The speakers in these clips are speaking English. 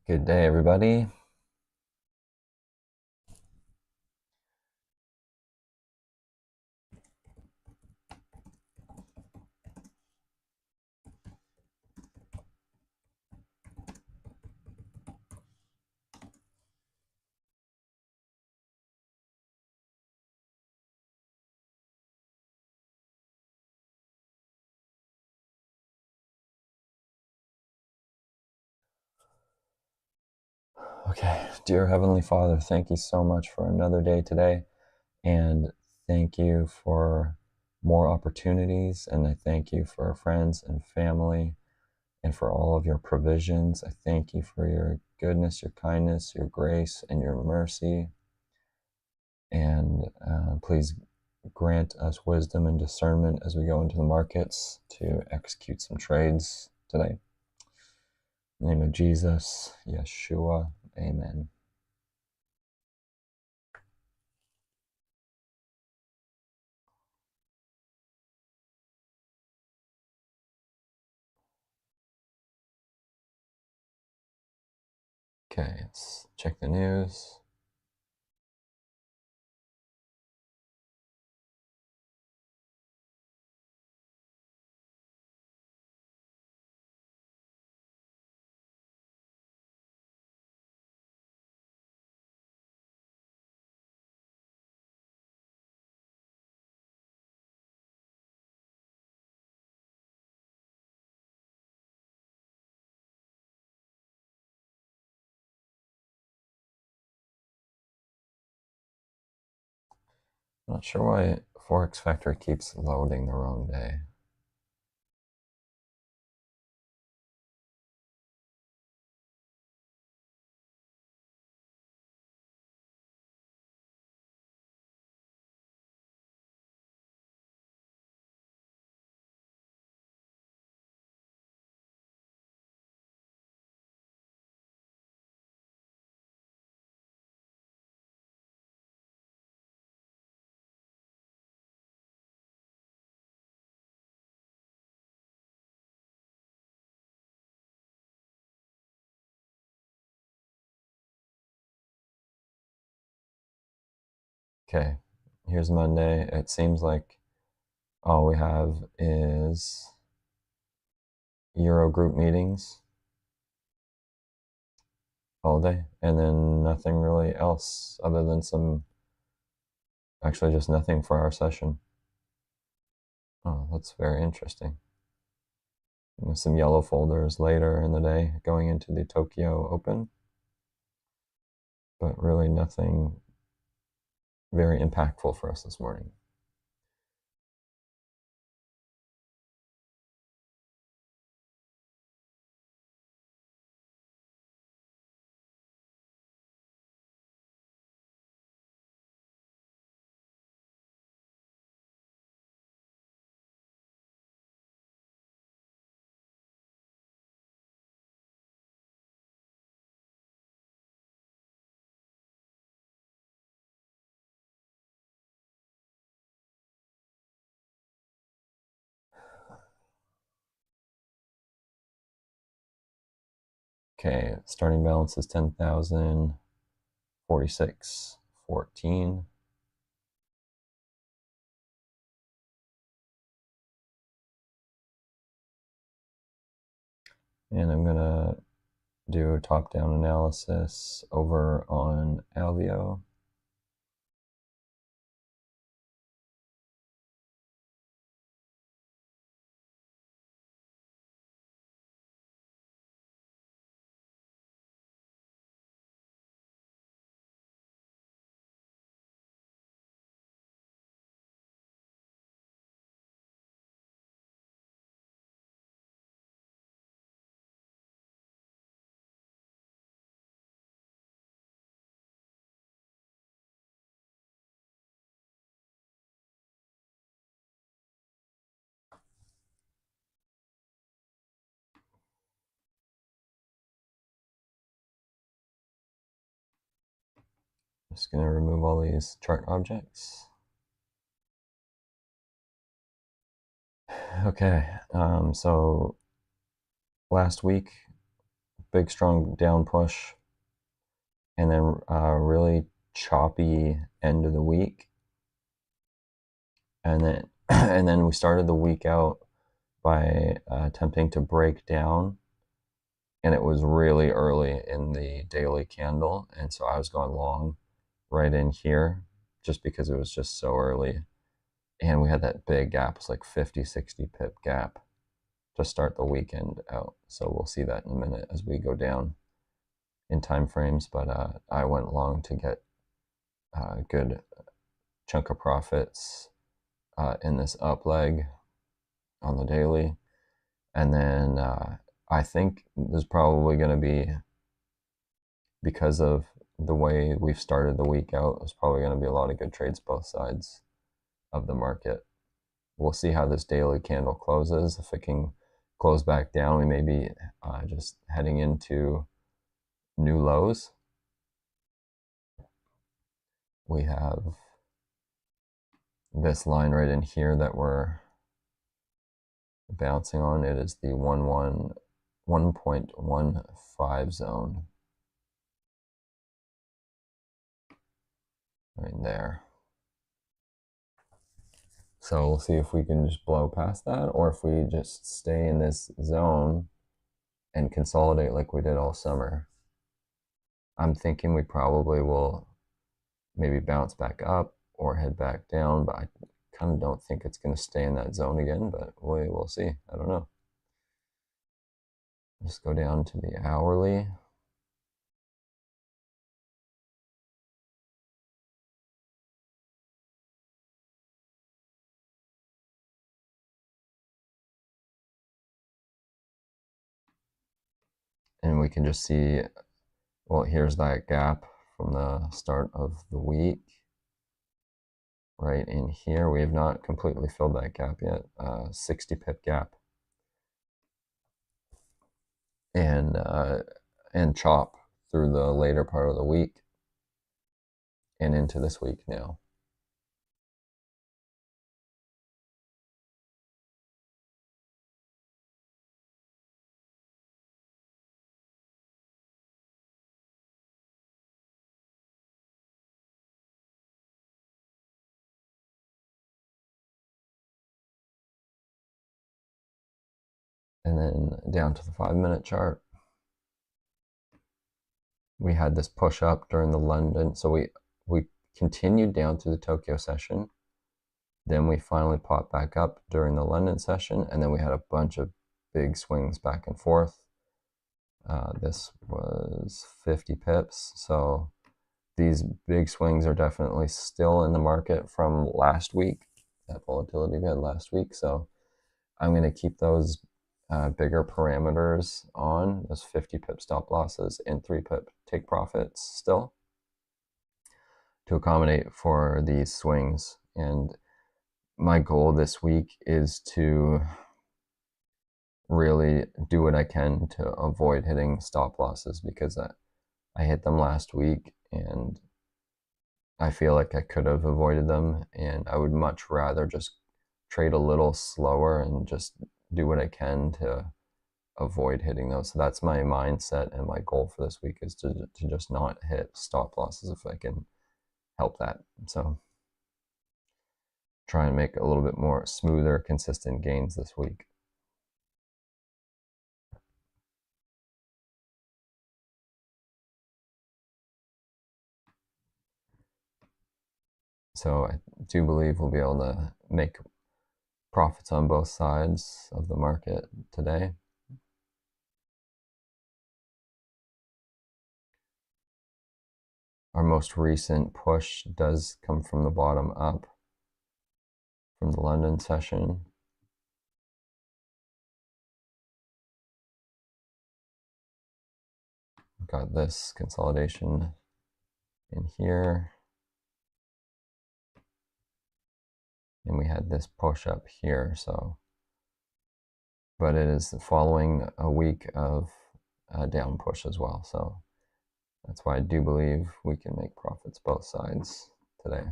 Good day, everybody. Okay, dear Heavenly Father, thank you so much for another day today, and thank you for more opportunities, and I thank you for our friends and family, and for all of your provisions. I thank you for your goodness, your kindness, your grace, and your mercy, and please grant us wisdom and discernment as we go into the markets to execute some trades today. In the name of Jesus, Yeshua, amen. Okay, let's check the news. Not sure why Forex Factory keeps loading the wrong day. Okay, here's Monday. It seems like all we have is Euro group meetings all day, and then nothing really else other than actually just nothing for our session. Oh, that's very interesting. And some yellow folders later in the day going into the Tokyo Open, but really nothing very impactful for us this morning. Okay, starting balance is 10,046.14. And I'm gonna do a top-down analysis over on Alveo. Just gonna remove all these chart objects. Okay, so last week big strong down push, and then really choppy end of the week, and then and then we started the week out by attempting to break down, and it was really early in the daily candle, and so I was going long right in here just because it was just so early, and we had that big gap. It was like 50-60 pip gap to start the weekend out, so we'll see that in a minute as we go down in time frames. But I went long to get a good chunk of profits in this up leg on the daily, and then I think there's probably going to be, because of the way we've started the week out, there's probably going to be a lot of good trades both sides of the market. We'll see how this daily candle closes. If it can close back down, we may be just heading into new lows. We have this line right in here that we're bouncing on. It is the 1.15 zone right there. So we'll see if we can just blow past that, or if we just stay in this zone and consolidate like we did all summer. I'm thinking we probably will maybe bounce back up or head back down, but I kind of don't think it's going to stay in that zone again, but we'll see. I don't know. Just go down to the hourly. And we can just see, well, here's that gap from the start of the week. Right in here, we have not completely filled that gap yet, 60 pip gap. And chop through the later part of the week and into this week now. And then down to the 5-minute chart. We had this push up during the London, so we continued down through the Tokyo session. Then we finally popped back up during the London session, and then we had a bunch of big swings back and forth. This was 50 pips, so these big swings are definitely still in the market from last week, that volatility we had last week. So I'm going to keep those bigger parameters on, those 50 pip stop losses and 3 pip take profits still, to accommodate for these swings. And my goal this week is to really do what I can to avoid hitting stop losses, because I hit them last week and I feel like I could have avoided them, and I would much rather just trade a little slower and just do what I can to avoid hitting those. So that's my mindset, and my goal for this week is to just not hit stop losses if I can help that. So try and make a little bit more smoother, consistent gains this week. So I do believe we'll be able to make profits on both sides of the market today. Our most recent push does come from the bottom up from the London session. Got this consolidation in here, and we had this push up here. So, but it is following a week of a down push as well. So that's why I do believe we can make profits both sides today.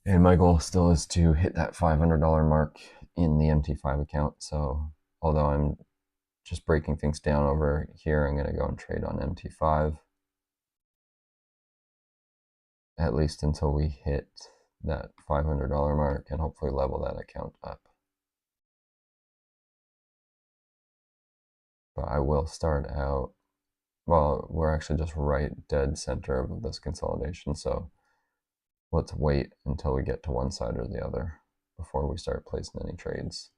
And my goal still is to hit that $500 mark in the MT5 account. So although I'm just breaking things down over here, I'm going to go and trade on MT5, at least until we hit that $500 mark and hopefully level that account up. But I will start out, well, we're actually just right dead center of this consolidation. So let's wait until we get to one side or the other before we start placing any trades.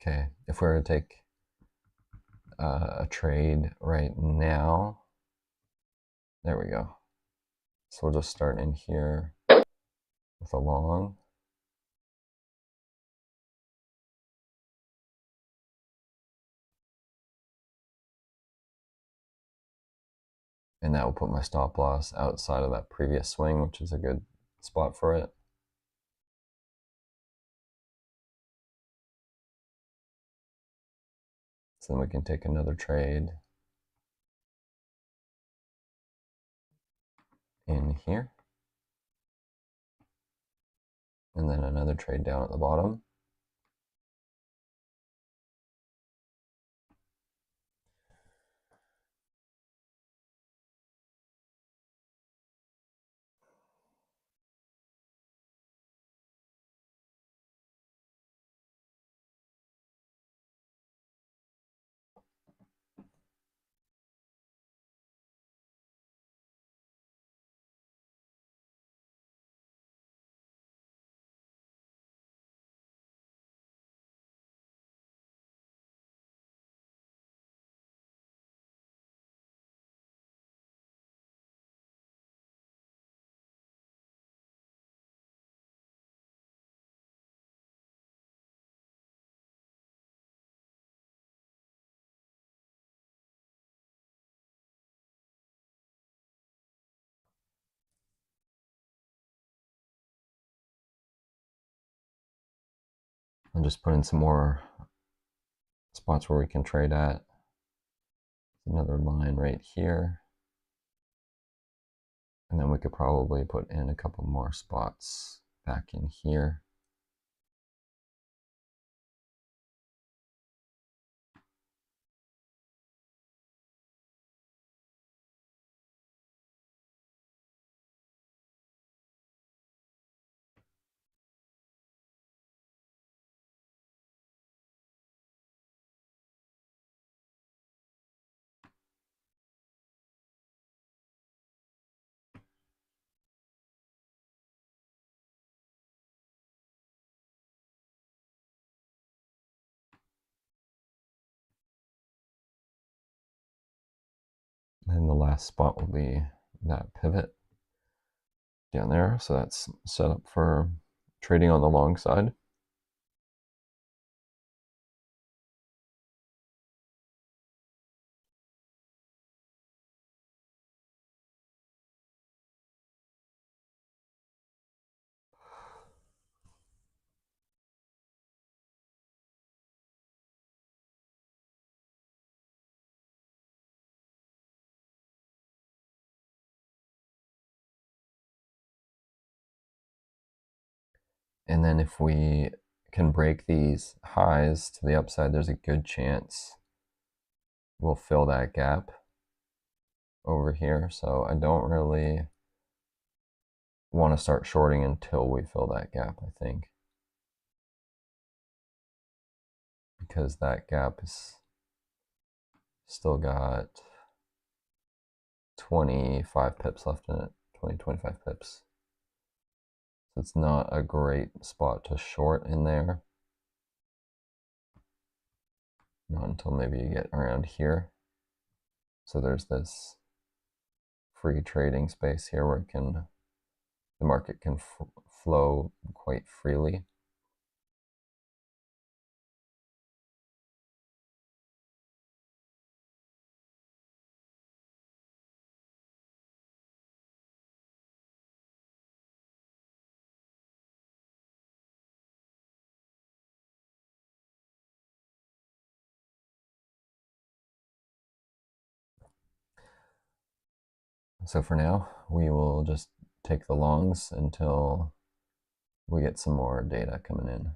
Okay, if we were to take a trade right now, there we go. So we'll just start in here with a long. And that will put my stop loss outside of that previous swing, which is a good spot for it. So then we can take another trade in here. And then another trade down at the bottom. And just put in some more spots where we can trade at. Another line right here. And then we could probably put in a couple more spots back in here. And the last spot will be that pivot down there. So that's set up for trading on the long side. And then if we can break these highs to the upside, there's a good chance we'll fill that gap. over here, so I don't really want to start shorting until we fill that gap, I think, because that gap is still got 25 pips left in it, 25 pips. So it's not a great spot to short in there. Not until maybe you get around here. So there's this free trading space here where the market can flow quite freely. So for now, we will just take the longs until we get some more data coming in.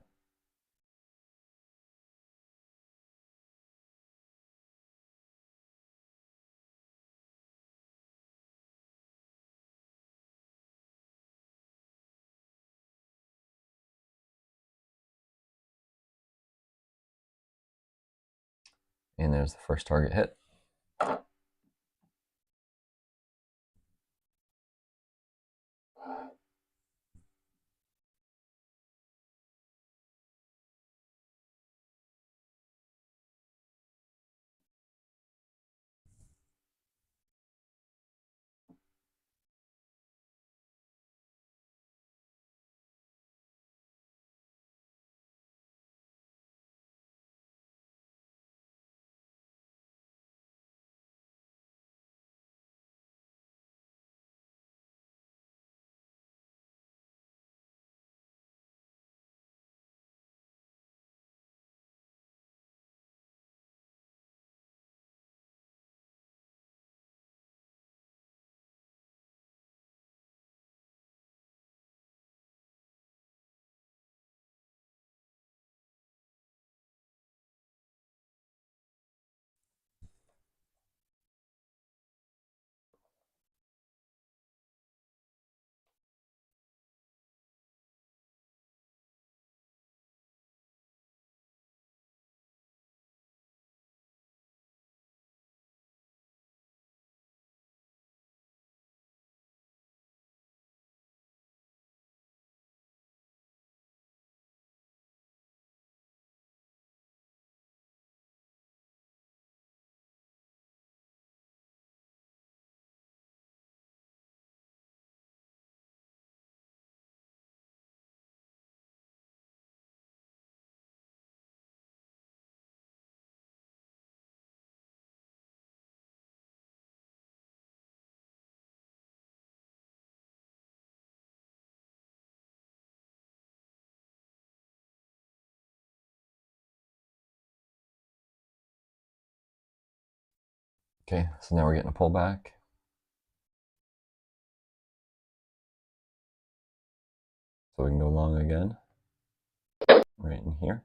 And there's the first target hit. Okay, so now we're getting a pullback. So we can go long again, right in here.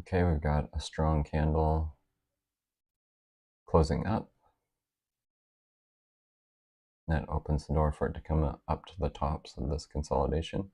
Okay, we've got a strong candle closing up. That opens the door for it to come up to the tops of this consolidation.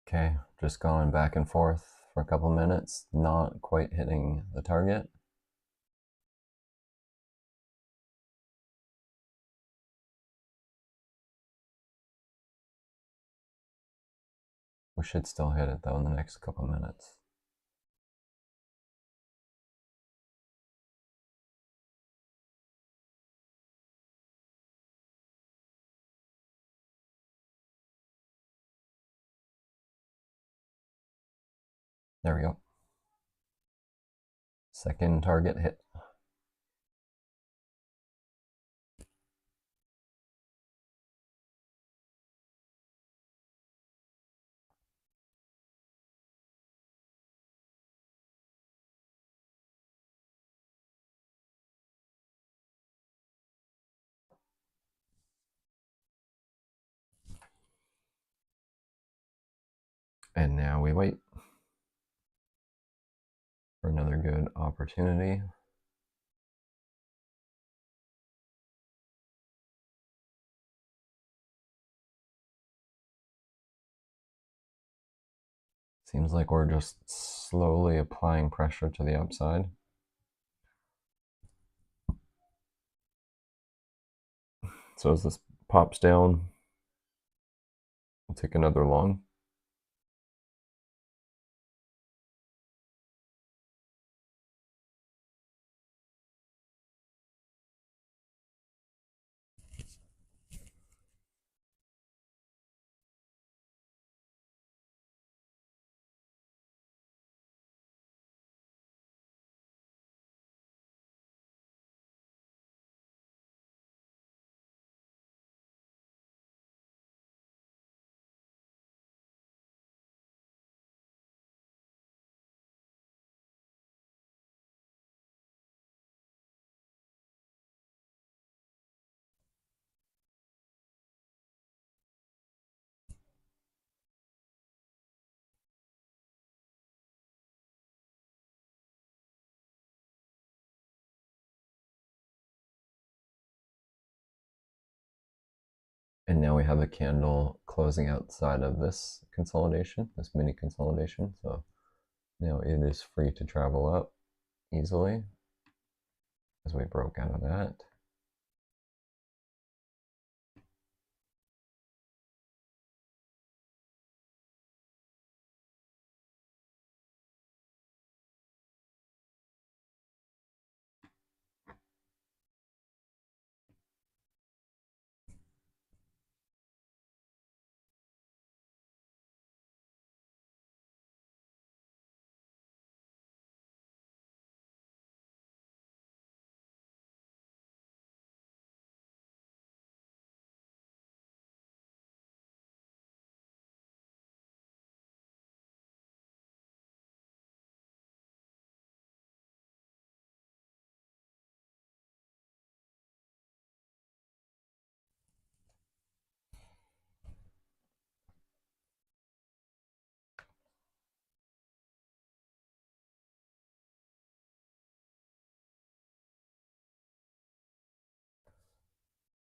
Okay, just going back and forth for a couple minutes, not quite hitting the target. We should still hit it though in the next couple minutes. There we go. Second target hit. And now we wait for another good opportunity. Seems like we're just slowly applying pressure to the upside. So as this pops down, we'll take another long. And now we have a candle closing outside of this consolidation, this mini consolidation. So now it is free to travel up easily as we broke out of that.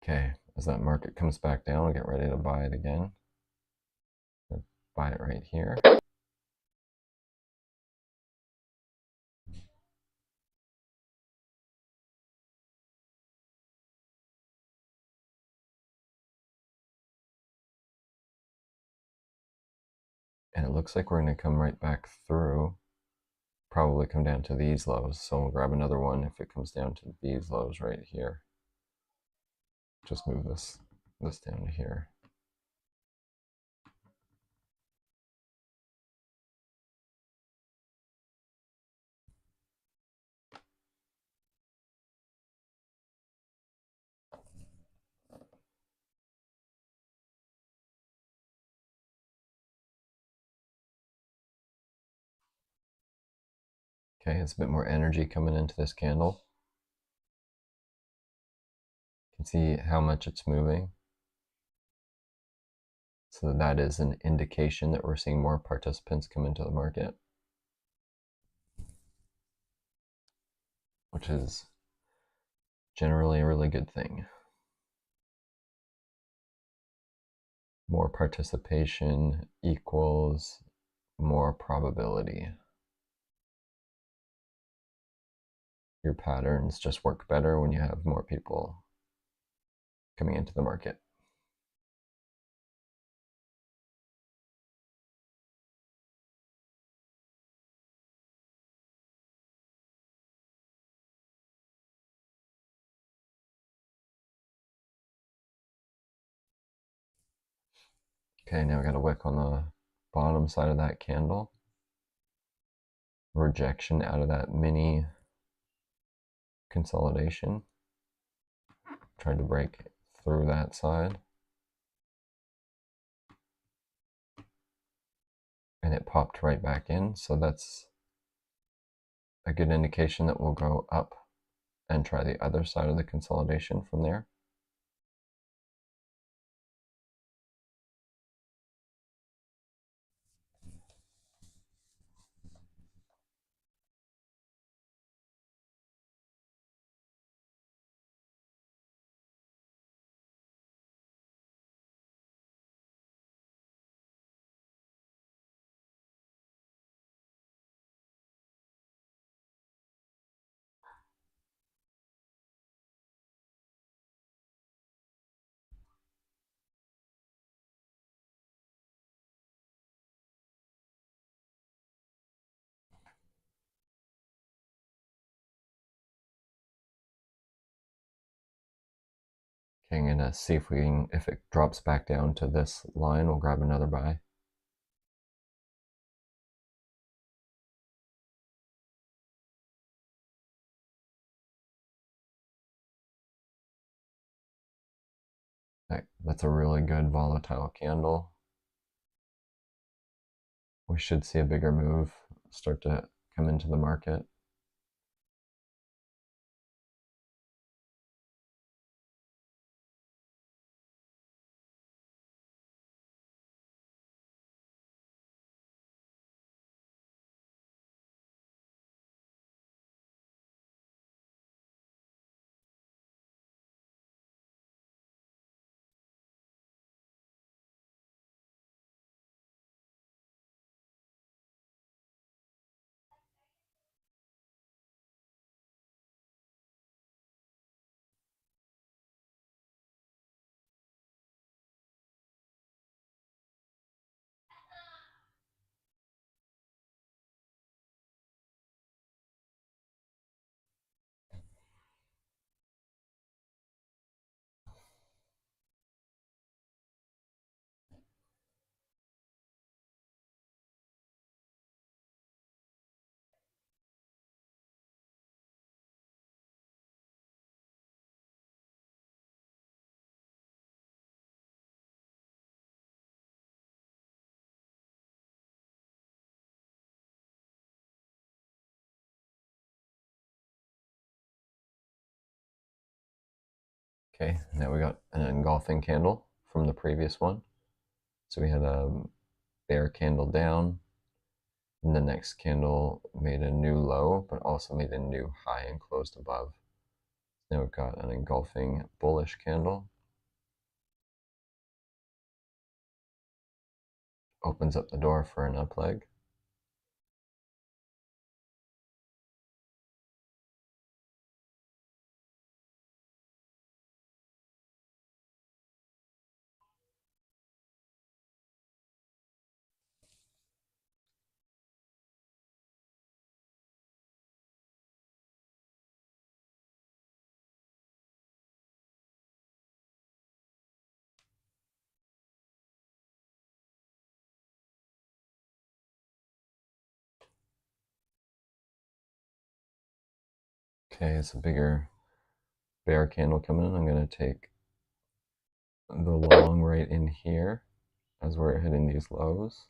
Okay, as that market comes back down, we'll get ready to buy it again. Buy it right here. And it looks like we're going to come right back through, probably come down to these lows. So we'll grab another one if it comes down to these lows right here. Just move this down to here. Okay, it's a bit more energy coming into this candle. You can see how much it's moving. So that is an indication that we're seeing more participants come into the market, which is generally a really good thing. More participation equals more probability. Your patterns just work better when you have more people coming into the market. Okay, now we got a wick on the bottom side of that candle. Rejection out of that mini consolidation. Tried to break through that side. And it popped right back in. So that's a good indication that we'll go up and try the other side of the consolidation from there. Okay, I'm gonna see if we can, if it drops back down to this line, we'll grab another buy. That's a really good volatile candle. We should see a bigger move start to come into the market. Okay, now we got an engulfing candle from the previous one. So we had a bear candle down, and the next candle made a new low, but also made a new high and closed above. Now we've got an engulfing bullish candle. Opens up the door for an up leg. Okay, it's a bigger bear candle coming in. I'm going to take the long right in here as we're hitting these lows.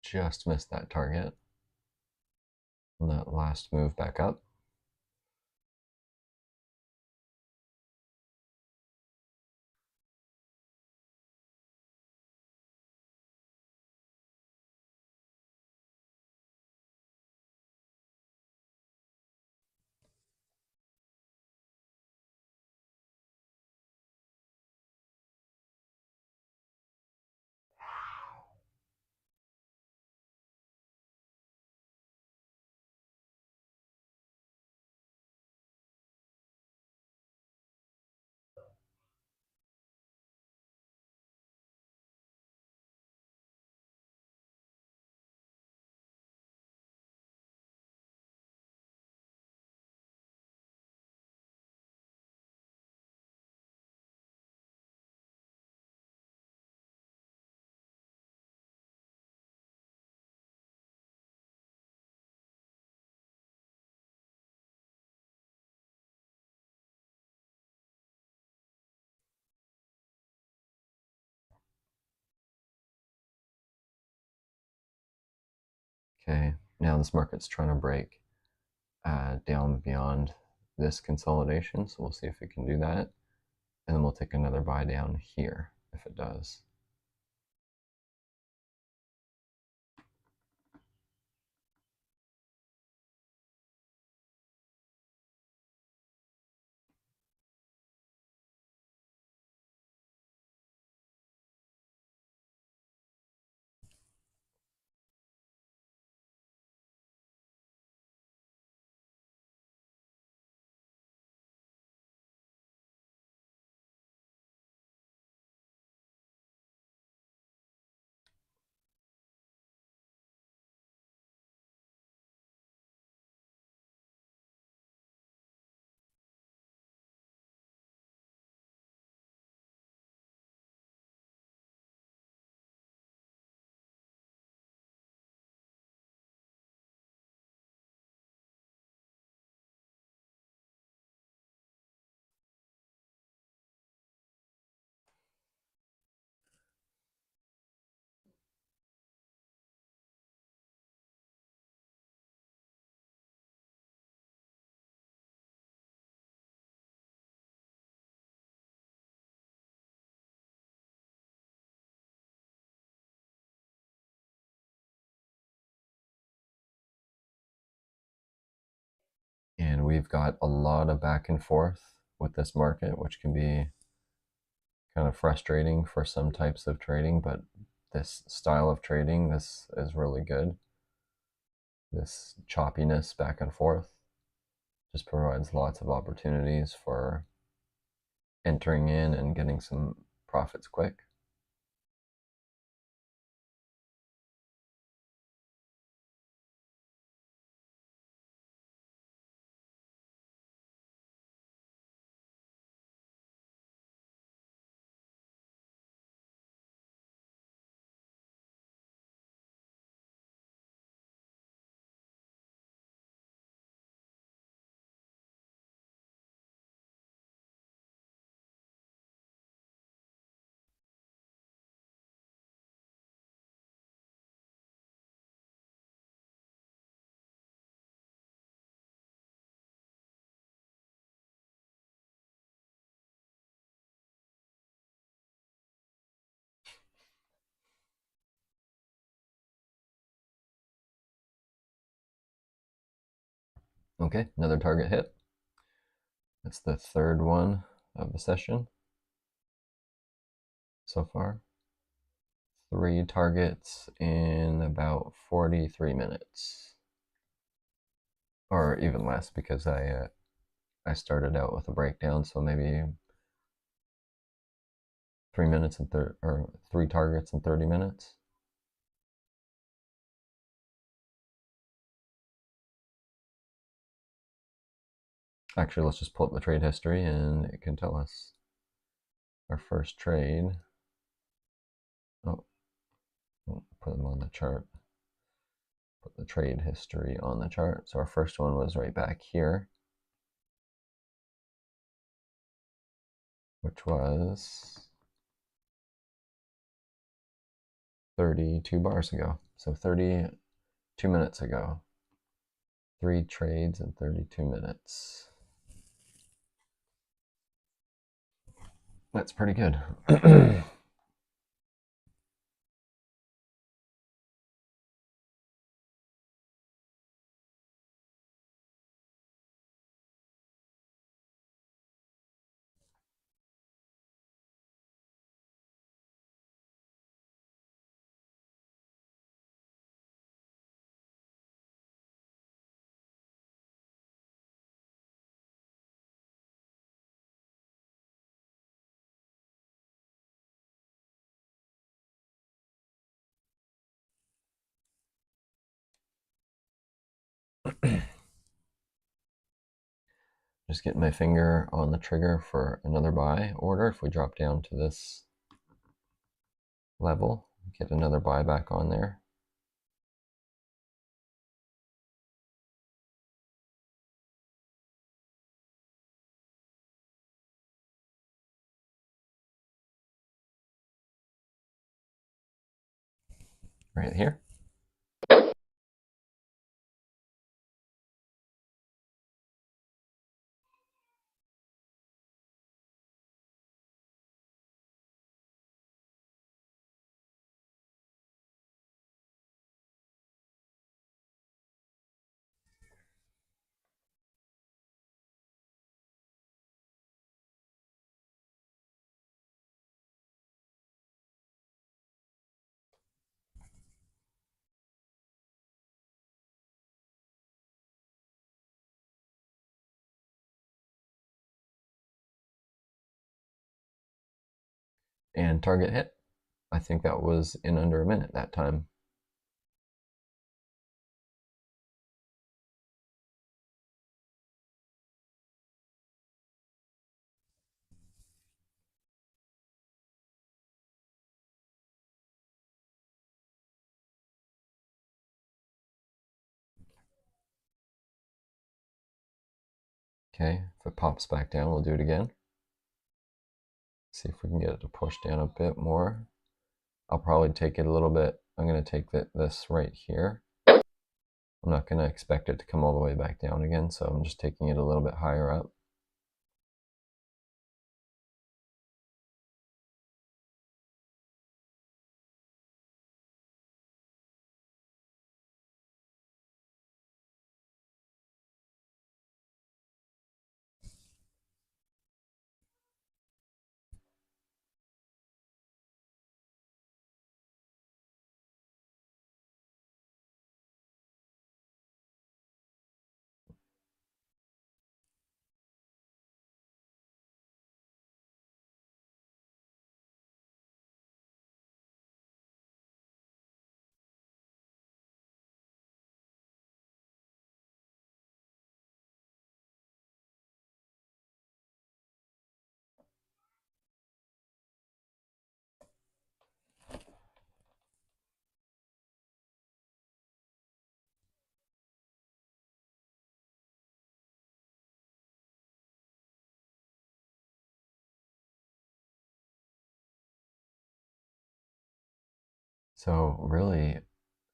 Just missed that target on that last move back up. Okay, now this market's trying to break down beyond this consolidation, so we'll see if it can do that. And then we'll take another buy down here if it does. we've got a lot of back and forth with this market, which can be kind of frustrating for some types of trading, but this style of trading, this is really good. This choppiness back and forth just provides lots of opportunities for entering in and getting some profits quick. Okay, another target hit. That's the third one of the session so far. 3 targets in about 43 minutes. Or even less, because I started out with a breakdown, so maybe 3 minutes and 3 targets in 30 minutes. Actually, let's just pull up the trade history and it can tell us. Our first trade. Oh, put them on the chart. Put the trade history on the chart. So our first one was right back here, which was 32 bars ago. So 32 minutes ago. 3 trades in 32 minutes. That's pretty good. Just getting my finger on the trigger for another buy order. If we drop down to this level, get another buy back on there. Right here. And target hit. I think that was in under a minute that time. Okay, if it pops back down, we'll do it again. See if we can get it to push down a bit more. I'll probably take it a little bit. I'm going to take this right here. I'm not going to expect it to come all the way back down again, so I'm just taking it a little bit higher up. So really,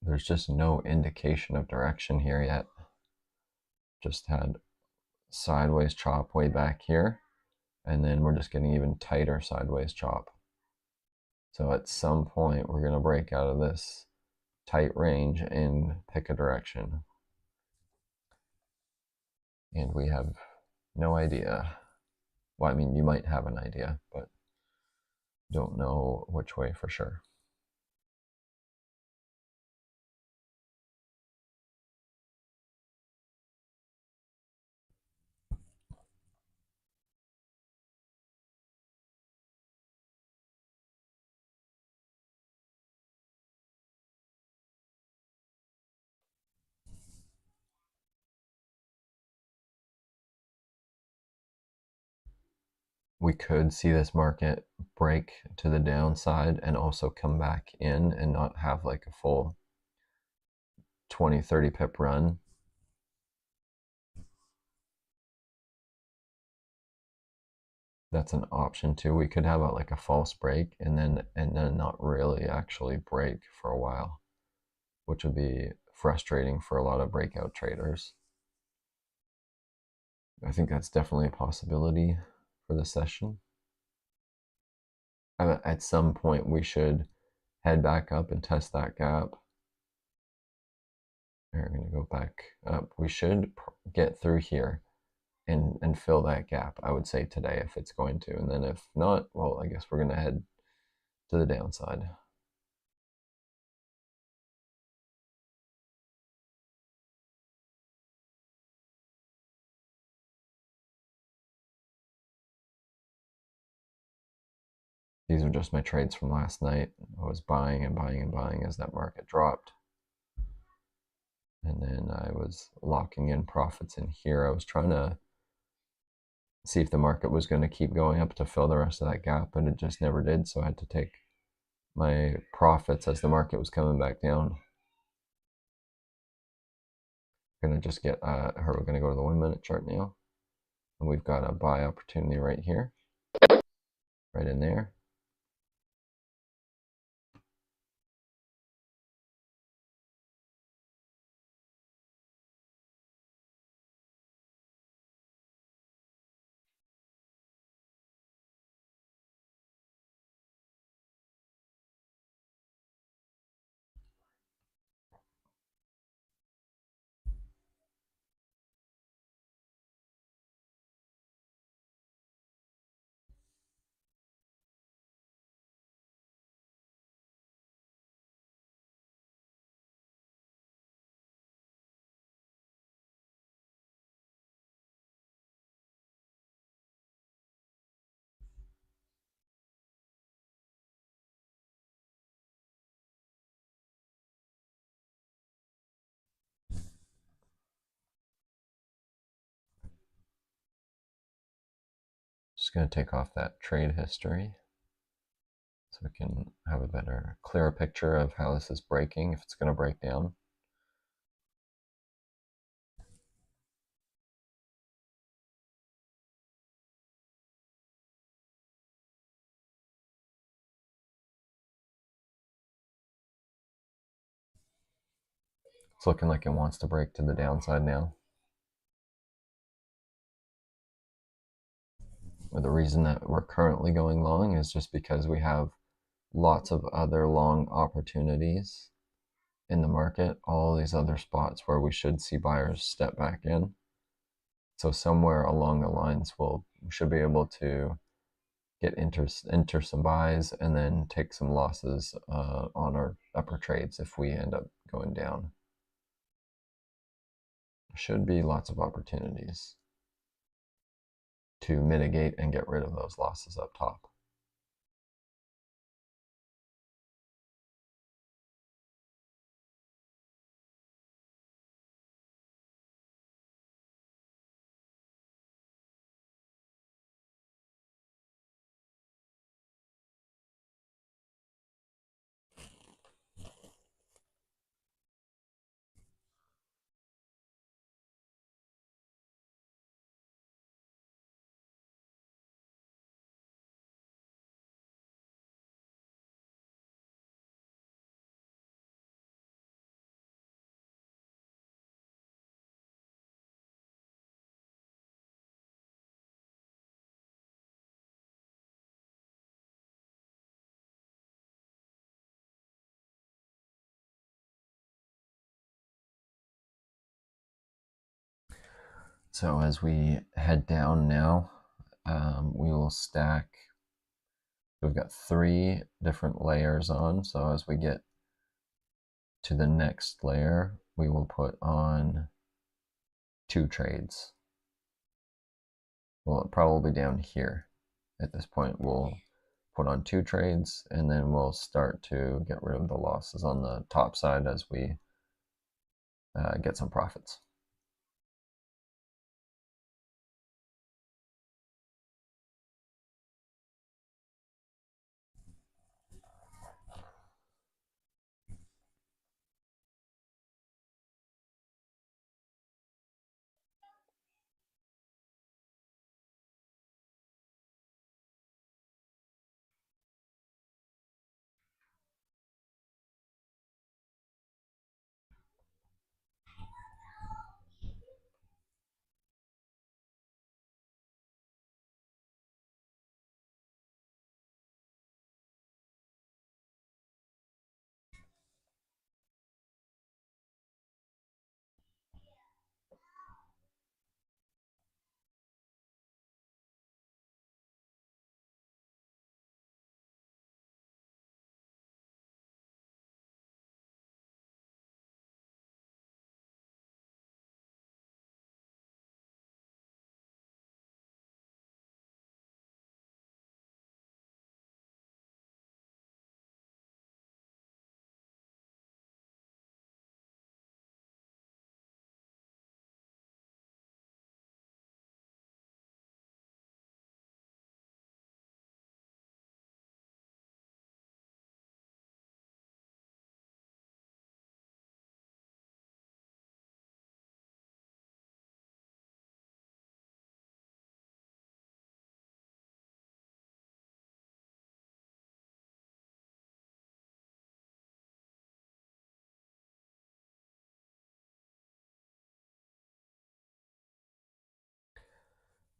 there's just no indication of direction here yet. Just had sideways chop way back here, and then we're just getting even tighter sideways chop. So at some point, we're going to break out of this tight range and pick a direction. And we have no idea. Well, I mean, you might have an idea, but don't know which way for sure. We could see this market break to the downside and also come back in and not have like a full 20, 30 pip run. That's an option too. We could have like a false break and then not really actually break for a while, which would be frustrating for a lot of breakout traders. I think that's definitely a possibility for the session. At some point, we should head back up and test that gap. We're going to go back up. We should get through here and fill that gap, I would say today, if it's going to. And then if not, well, I guess we're going to head to the downside. These are just my trades from last night. I was buying and buying and buying as that market dropped. And then I was locking in profits in here. I was trying to see if the market was going to keep going up to fill the rest of that gap, and it just never did. So I had to take my profits as the market was coming back down. We're going to just get, we're going to go to the 1 minute chart now. And we've got a buy opportunity right here, right in there. Just going to take off that trade history so we can have a better, clearer picture of how this is breaking, if it's going to break down. It's looking like it wants to break to the downside now. The reason that we're currently going long is just because we have lots of other long opportunities in the market, all these other spots where we should see buyers step back in. So somewhere along the lines, we should be able to get enter some buys and then take some losses on our upper trades if we end up going down. There should be lots of opportunities to mitigate and get rid of those losses up top. So as we head down now, we will stack. We've got 3 different layers on. So as we get to the next layer, we will put on 2 trades. Well, probably down here. At this point, we'll put on 2 trades, and then we'll start to get rid of the losses on the top side as we get some profits.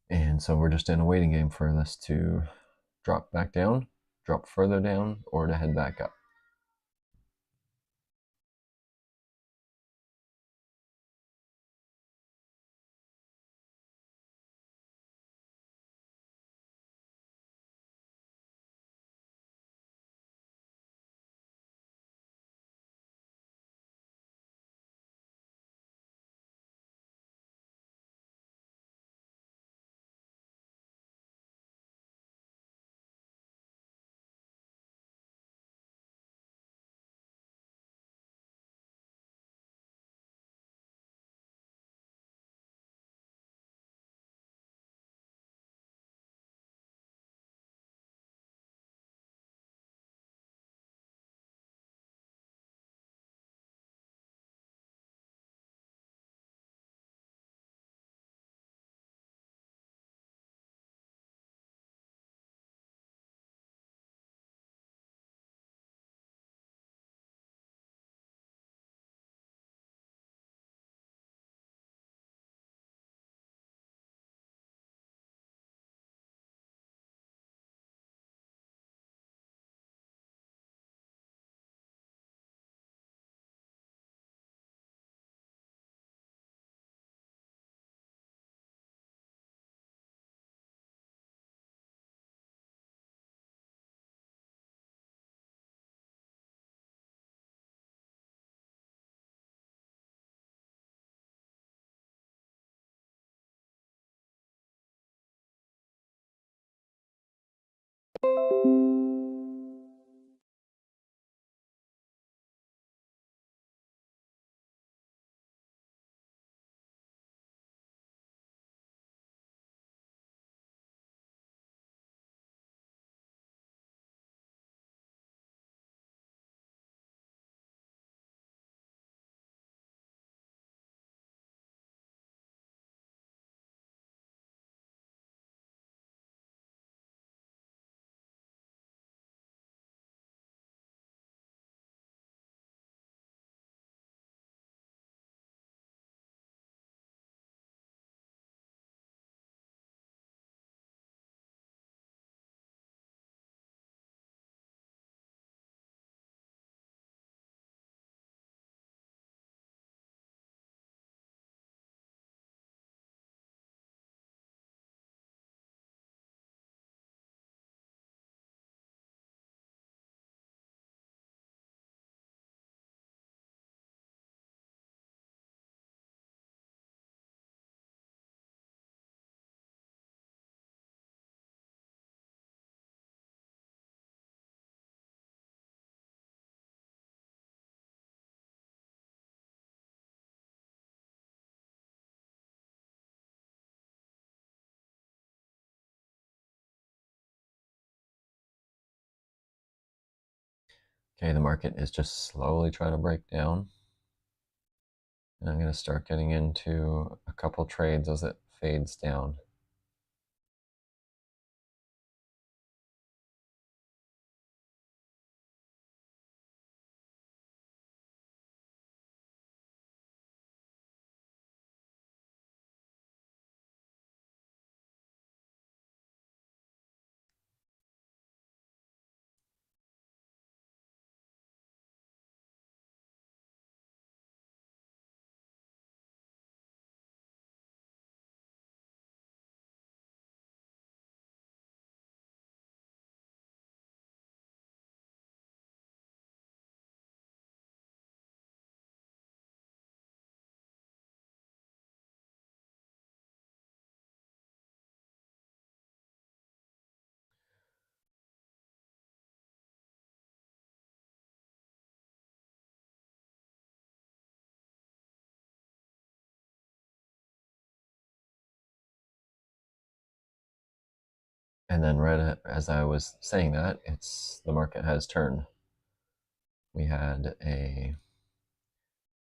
And so we're just in a waiting game for this to drop back down, drop further down, or to head back up. Okay, the market is just slowly trying to break down. And I'm going to start getting into a couple trades as it fades down. And then right as I was saying that, the market has turned. We had a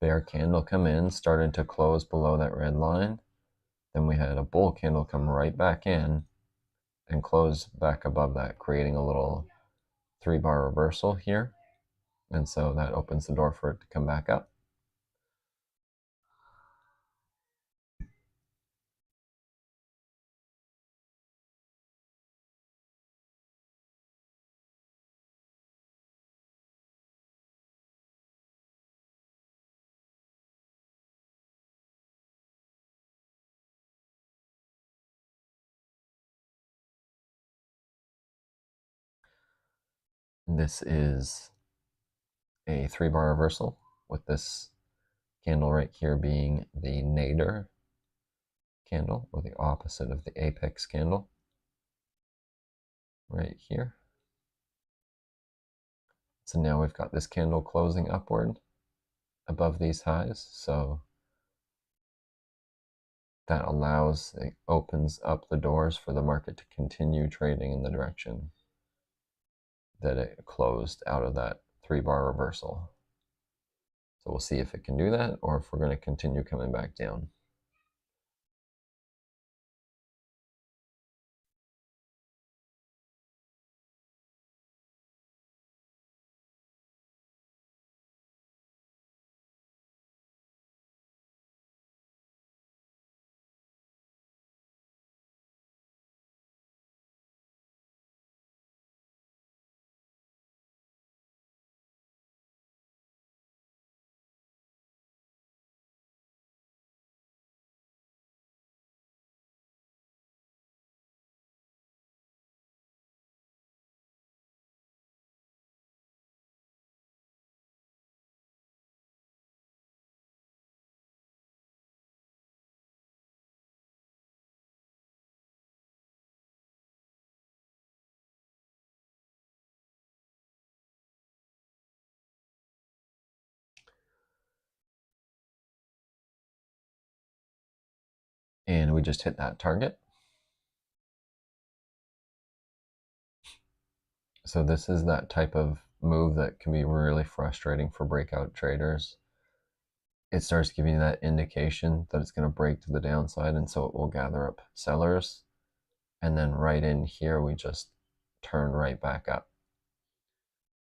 bear candle come in, started to close below that red line. Then we had a bull candle come right back in and close back above that, creating a little 3-bar reversal here. And so that opens the door for it to come back up. This is a 3-bar reversal with this candle right here being the nadir candle, or the opposite of the apex candle right here. So now we've got this candle closing upward above these highs. So that it opens up the doors for the market to continue trading in the direction that it closed out of that 3-bar reversal. So we'll see if it can do that, or if we're going to continue coming back down. And we just hit that target. So this is that type of move that can be really frustrating for breakout traders. It starts giving you that indication that it's going to break to the downside, and so it will gather up sellers. And then right in here, we just turn right back up.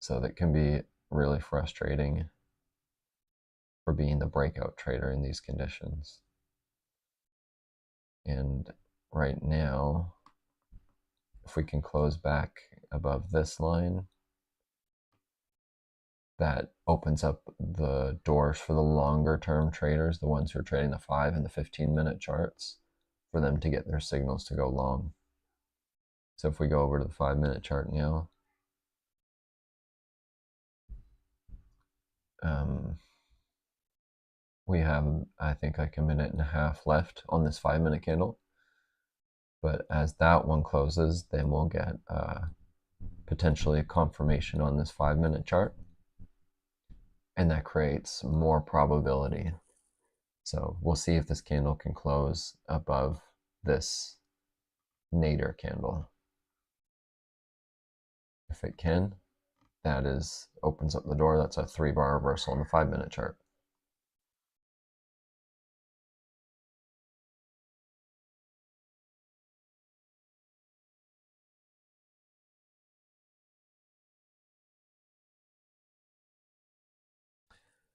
So that can be really frustrating for being the breakout trader in these conditions. And right now, if we can close back above this line, that opens up the doors for the longer term traders, the ones who are trading the 5 and the 15-minute charts, for them to get their signals to go long. So if we go over to the 5-minute chart now, we have, I think, like a minute and a half left on this 5-minute candle. But as that one closes, then we'll get potentially a confirmation on this 5-minute chart. And that creates more probability. So we'll see if this candle can close above this nadir candle. If it can, that opens up the door. That's a 3-bar reversal on the 5-minute chart.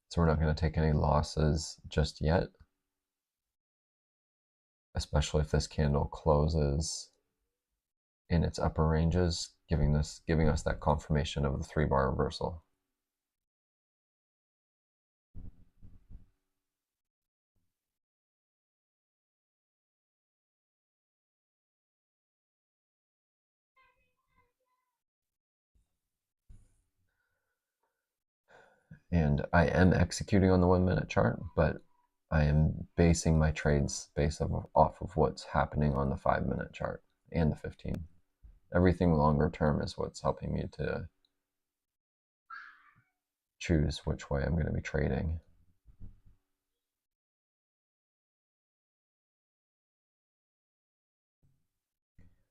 So we're not going to take any losses just yet, especially if this candle closes in its upper ranges, giving us that confirmation of the 3-bar reversal. And I am executing on the 1-minute chart, but I am basing my trades off of what's happening on the 5-minute chart and the 15. Everything longer term is what's helping me to choose which way I'm going to be trading.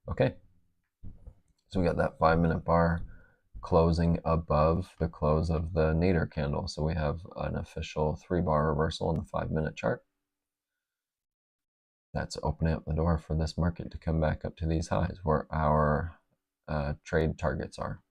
Okay, so we got that 5-minute bar closing above the close of the nadir candle. So we have an official 3-bar reversal on the 5-minute chart. That's opening up the door for this market to come back up to these highs where our trade targets are.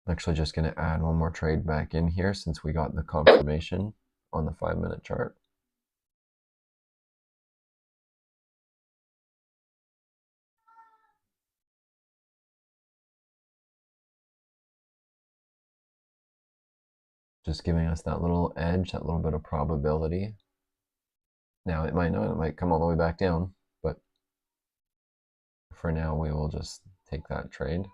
I'm actually just going to add one more trade back in here since we got the confirmation on the 5-minute chart. Just giving us that little edge, that little bit of probability. Now it might not, it might come all the way back down, but for now we will just take that trade.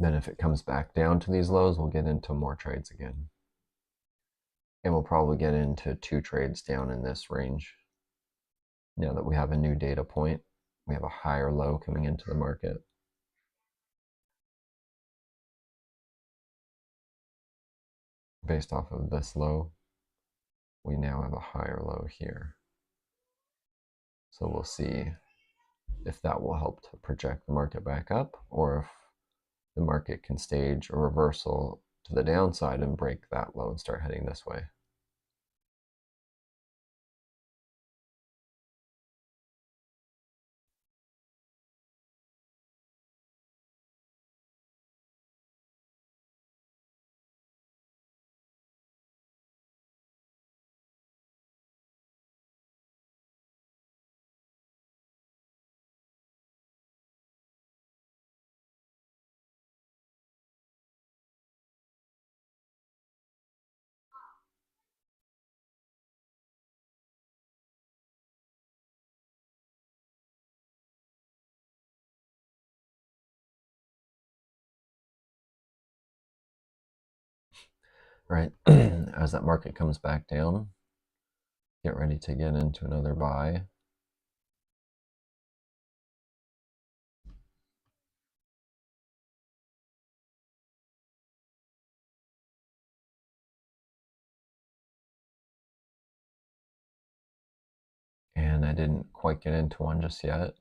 Then if it comes back down to these lows, we'll get into more trades again. And we'll probably get into 2 trades down in this range. Now that we have a new data point, we have a higher low coming into the market. Based off of this low, we now have a higher low here. So we'll see if that will help to project the market back up, or if the market can stage a reversal to the downside and break that low and start heading this way. Right, as that market comes back down, get ready to get into another buy. And I didn't quite get into one just yet.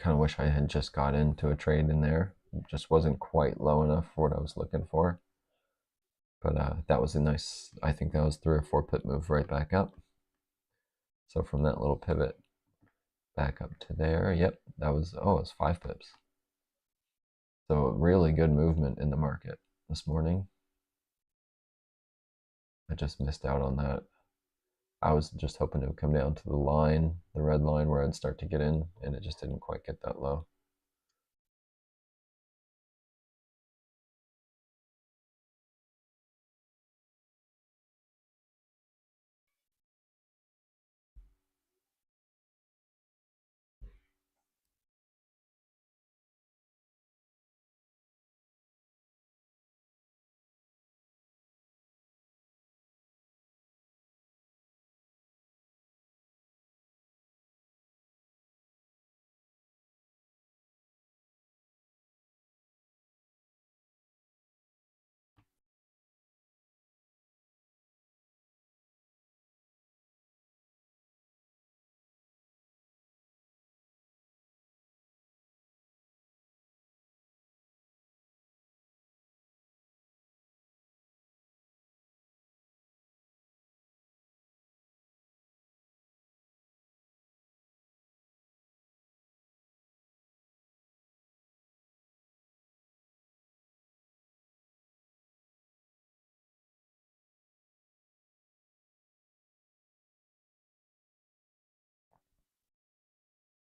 Kind of wish I had just got into a trade in there. It just wasn't quite low enough for what I was looking for. But that was a nice, I think that was 3 or 4 pip move right back up. So from that little pivot back up to there, yep, that was, oh, it was 5 pips. So really good movement in the market this morning. I just missed out on that. I was just hoping it would come down to the line, the red line where I'd start to get in, and it just didn't quite get that low.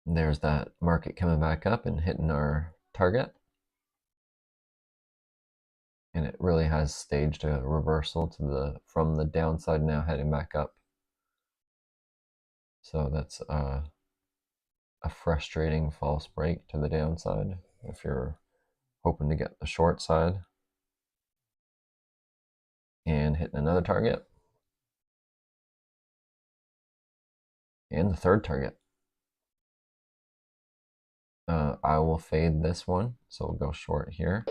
And there's that market coming back up and hitting our target. And it really has staged a reversal to the from the downside now heading back up. So that's a frustrating false break to the downside if you're hoping to get the short side. And hitting another target. And the third target. I will fade this one, so we'll go short here.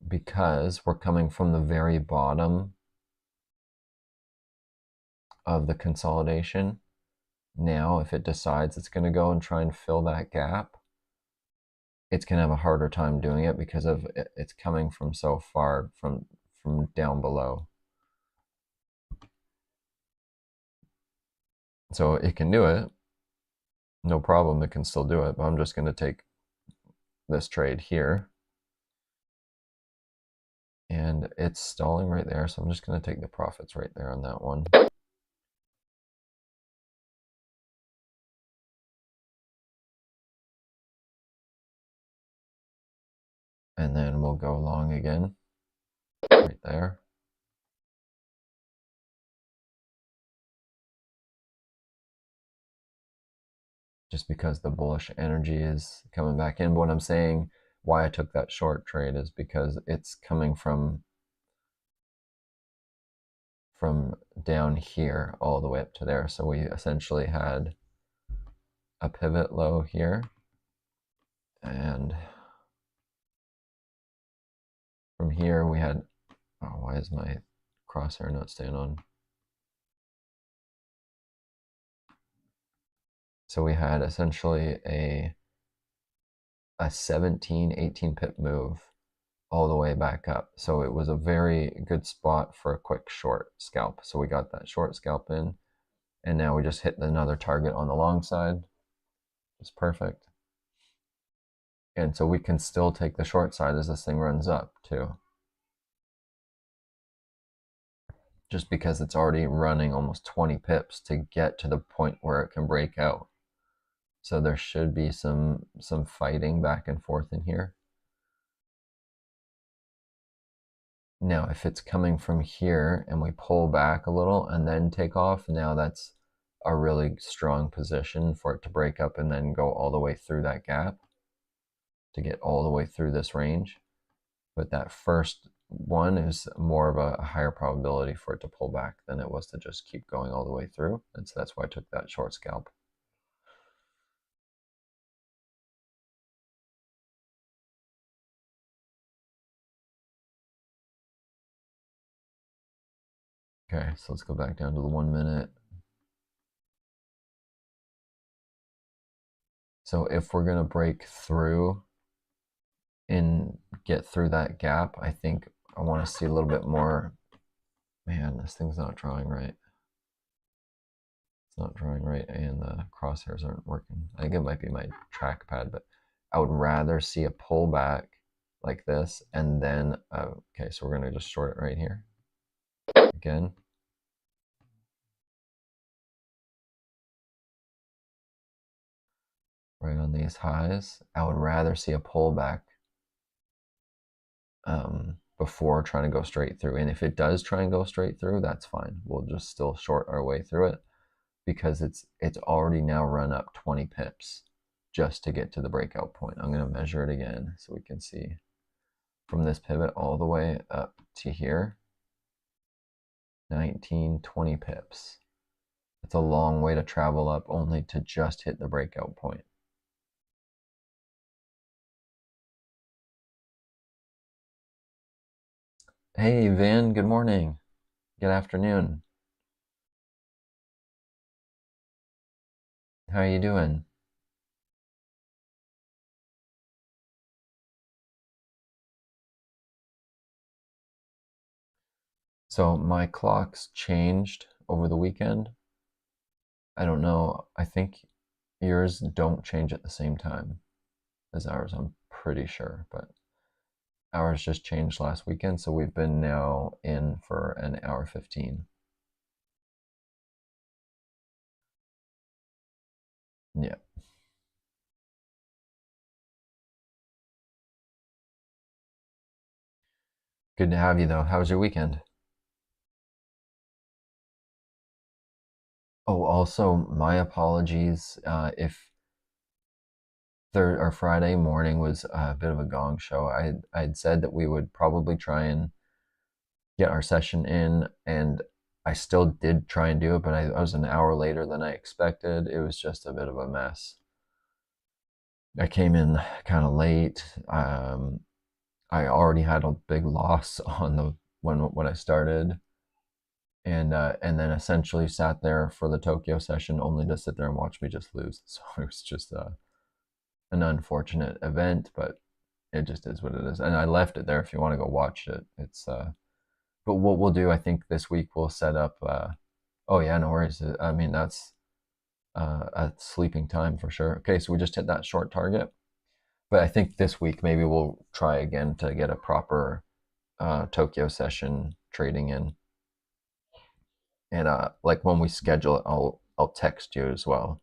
Because we're coming from the very bottom of the consolidation. Now, if it decides it's going to go and try and fill that gap, it's going to have a harder time doing it because of it's coming from so far from down below. So it can do it, no problem. It can still do it, but I'm just going to take this trade here. And it's stalling right there, so I'm just going to take the profits right there on that one. And then we'll go long again, right there. Just because the bullish energy is coming back in. But what I'm saying, why I took that short trade is because it's coming from down here all the way up to there. So we essentially had a pivot low here, and from here we had, oh, why is my crosshair not staying on? So we had essentially a 17, 18 pip move all the way back up. So it was a very good spot for a quick short scalp. So we got that short scalp in, and now we just hit another target on the long side. It's perfect. And so we can still take the short side as this thing runs up too. Just because it's already running almost 20 pips to get to the point where it can break out. So there should be some fighting back and forth in here. Now, if it's coming from here and we pull back a little and then take off, now that's a really strong position for it to break up and then go all the way through that gap to get all the way through this range. But that first one is more of a higher probability for it to pull back than it was to just keep going all the way through. And so that's why I took that short scalp. Okay, so let's go back down to the 1 minute. So if we're going to break through and get through that gap, I think I want to see a little bit more. Man, this thing's not drawing right. It's not drawing right, and the crosshairs aren't working. I think it might be my trackpad, but I would rather see a pullback like this, and then, okay, so we're going to just short it right here. Again. Right on these highs. I would rather see a pullback before trying to go straight through. And if it does try and go straight through, that's fine. We'll just still short our way through it because it's already now run up 20 pips just to get to the breakout point. I'm going to measure it again so we can see from this pivot all the way up to here. 19, 20 pips. It's a long way to travel up only to just hit the breakout point. Hey, Van, good morning. Good afternoon. How are you doing? So my clocks changed over the weekend. I don't know. I think yours don't change at the same time as ours, I'm pretty sure, but ours just changed last weekend, so we've been now in for an hour 15. Yeah. Good to have you though. How was your weekend? Oh, also my apologies if Thursday or Friday morning was a bit of a gong show. I'd said that we would probably try and get our session in, and I still did try and do it, but I was an hour later than I expected. It was just a bit of a mess. I came in kind of late. I already had a big loss on the when I started, and then essentially sat there for the Tokyo session only to sit there and watch me just lose. So it was just an unfortunate event, but it just is what it is. And I left it there if you want to go watch it. It's but what we'll do, I think this week we'll set up. Oh yeah, no worries. I mean that's a sleeping time for sure. Okay, so we just hit that short target, but I think this week maybe we'll try again to get a proper Tokyo session trading in. And like when we schedule it, I'll text you as well.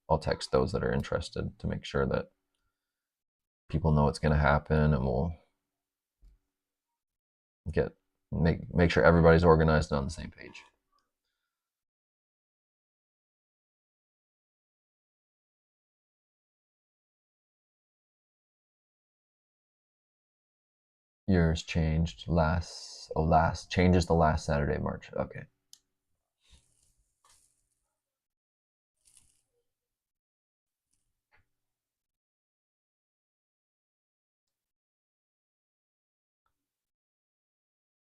I'll text those that are interested to make sure that people know what's going to happen, and we'll get make sure everybody's organized and on the same page. Yours changed last changes the last Saturday of March. Okay.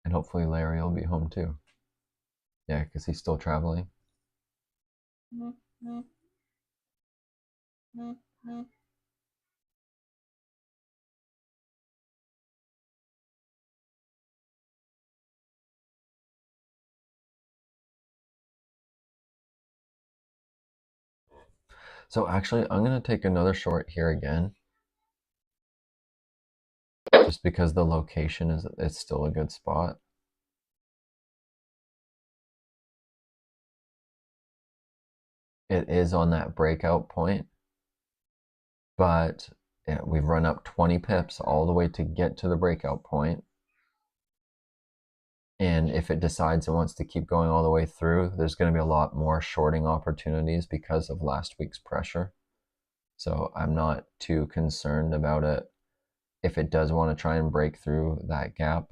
And hopefully Larry will be home too. Yeah, because he's still traveling. So actually, I'm going to take another short here again, just because the location is it's still a good spot. It is on that breakout point, but we've run up 20 pips all the way to get to the breakout point. And if it decides it wants to keep going all the way through, there's going to be a lot more shorting opportunities because of last week's pressure. So I'm not too concerned about it. If it does want to try and break through that gap,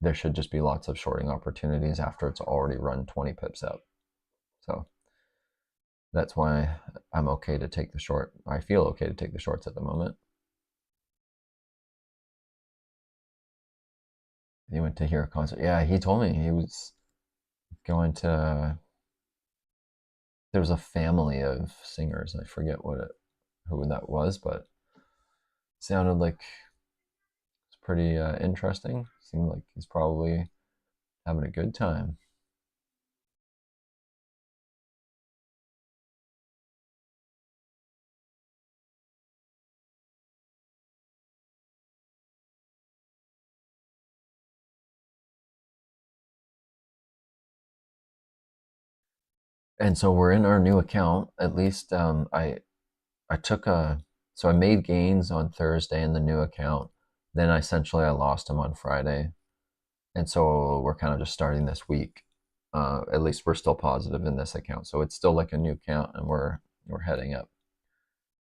there should just be lots of shorting opportunities after it's already run 20 pips up. So that's why I'm okay to take the short. I feel okay to take the shorts at the moment. He went to hear a concert. Yeah, he told me he was going to. There was a family of singers. I forget what it who that was, but sounded like it's pretty interesting. Seemed like he's probably having a good time. And so we're in our new account. At least I took a so I made gains on Thursday in the new account. Then I lost them on Friday, and so we're kind of just starting this week. At least we're still positive in this account, so it's still like a new account, and we're heading up.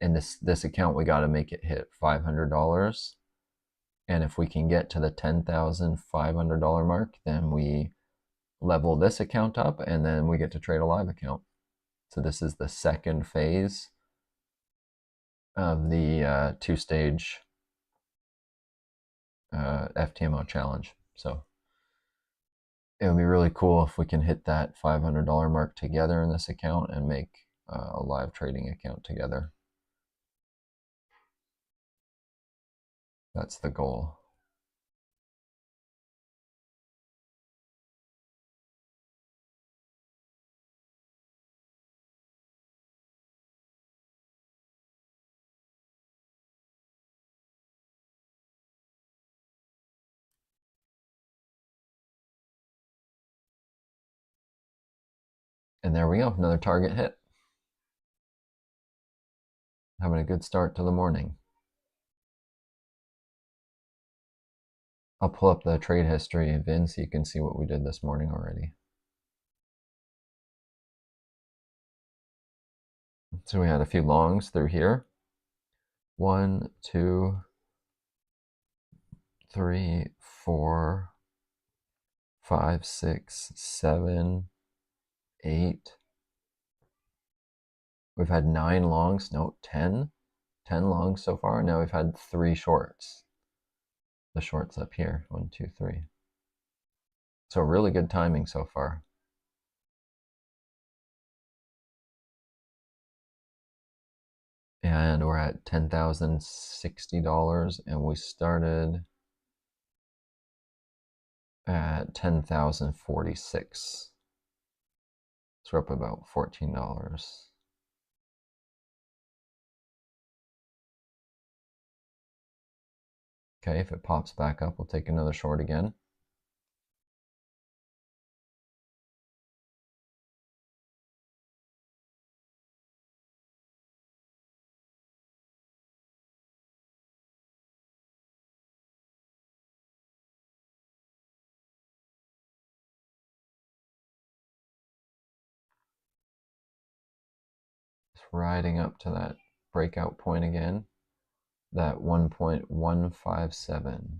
In this account, we got to make it hit $500, and if we can get to the $10,500 mark, then we level this account up, and then we get to trade a live account. So this is the second phase of the two-stage FTMO challenge. So it would be really cool if we can hit that $500 mark together in this account and make a live trading account together. That's the goal. And there we go, another target hit. Having a good start to the morning. I'll pull up the trade history, Vin, so you can see what we did this morning already. So we had a few longs through here. 1, 2, 3, 4, 5, 6, 7, 8. We've had 9 longs, no, 10 longs so far. Now we've had 3 shorts. The shorts up here, 1, 2, 3. So really good timing so far. And we're at $10,060, and we started at $10,046. So we're up about $14. Okay, if it pops back up, we'll take another short again. Just riding up to that breakout point again, that 1.157.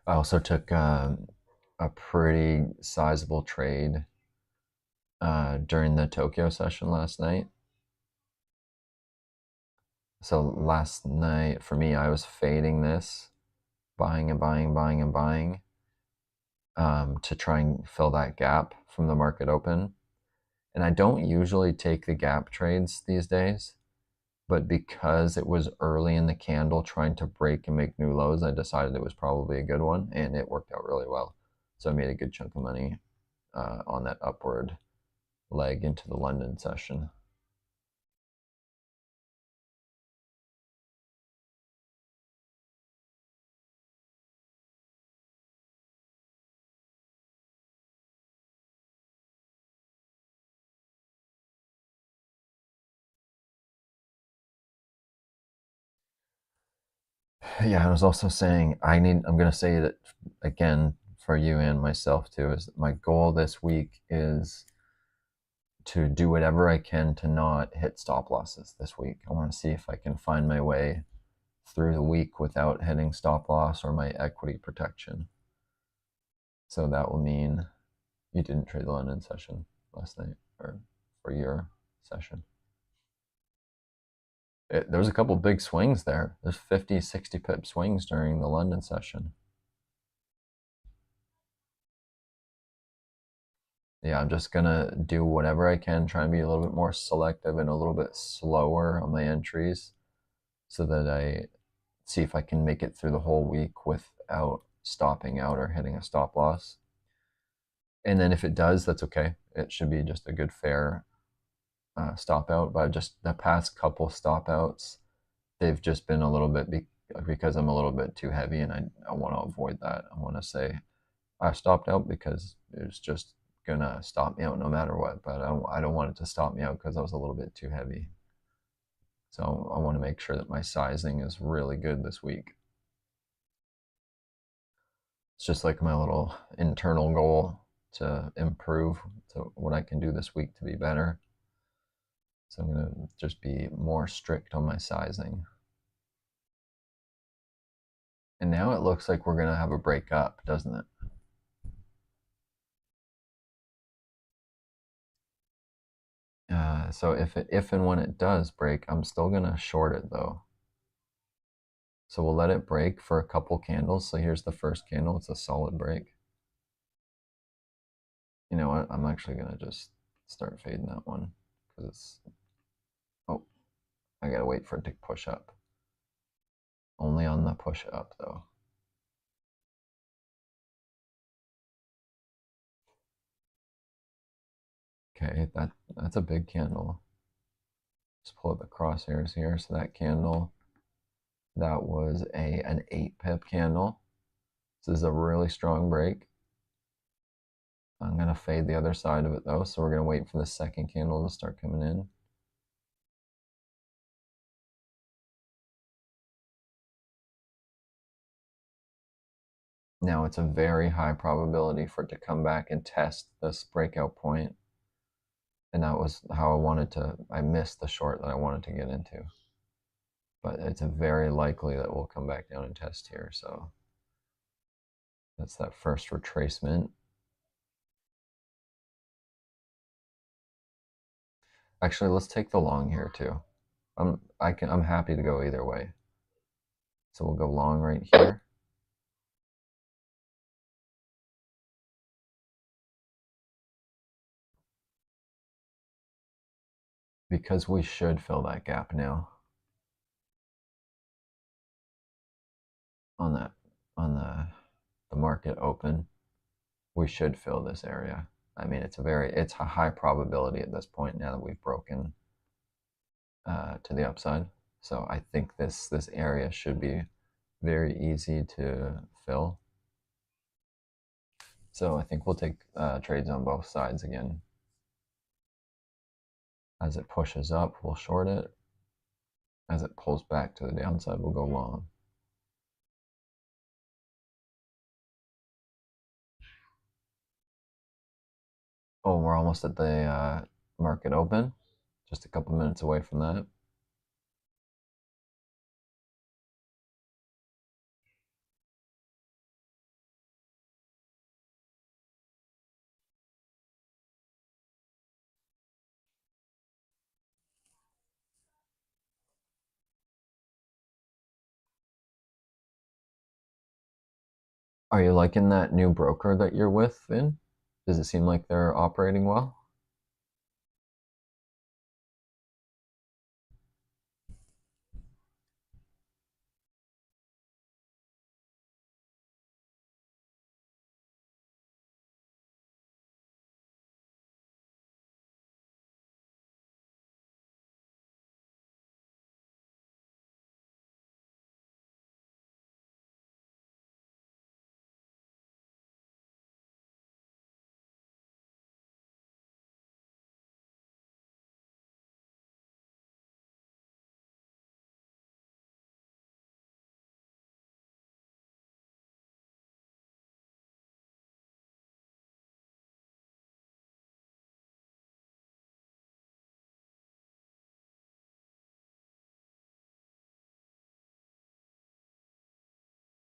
I also took a pretty sizable trade during the Tokyo session last night. So last night for me, I was fading this, buying and buying, buying and buying, to try and fill that gap from the market open. And I don't usually take the gap trades these days, but because it was early in the candle trying to break and make new lows, I decided it was probably a good one, and it worked out really well. So I made a good chunk of money on that upward leg into the London session. Yeah, I was also saying I'm going to say that again for you and myself too, is my goal this week is to do whatever I can to not hit stop losses this week. I want to see if I can find my way through the week without hitting stop loss or my equity protection. So that will mean You didn't trade the London session last night, or for your session. There was a couple big swings there. There's 50, 60 pip swings during the London session. Yeah, I'm just gonna do whatever I can, try and be a little bit more selective and a little bit slower on my entries so that I see if I can make it through the whole week without stopping out or hitting a stop loss. And then if it does, that's okay. It should be just a good, fair stop out. But just the past couple stop outs, they've just been a little bit because I'm a little bit too heavy, and I want to avoid that. I want to say I stopped out because it was just gonna stop me out no matter what. But I don't want it to stop me out because I was a little bit too heavy. So I want to make sure that my sizing is really good this week. It's just like my little internal goal to improve to what I can do this week to be better. So I'm going to just be more strict on my sizing. And now it looks like we're going to have a break up, doesn't it? So if and when it does break, I'm still going to short it though. So we'll let it break for a couple candles. So here's the first candle. It's a solid break. You know what? I'm actually going to just start fading that one because it's, oh, I got to wait for it to push up. Only on the push up though. Okay, that's a big candle. Just pull up the crosshairs here. So that candle, that was an 8 pip candle. This is a really strong break. I'm going to fade the other side of it though. So we're going to wait for the second candle to start coming in. Now it's a very high probability for it to come back and test this breakout point. And that was how I missed the short that I wanted to get into. But it's a very likely that we'll come back down and test here. So that's that first retracement. Actually, let's take the long here too. I'm happy to go either way. So we'll go long right here. Because we should fill that gap now on that on the market open. We should fill this area. I mean, it's a high probability at this point now that we've broken to the upside. So I think this area should be very easy to fill. So I think we'll take trades on both sides again. As it pushes up, we'll short it. As it pulls back to the downside, we'll go long. Oh, we're almost at the market open. Just a couple minutes away from that. Are you liking that new broker that you're with, Vin? Does it seem like they're operating well?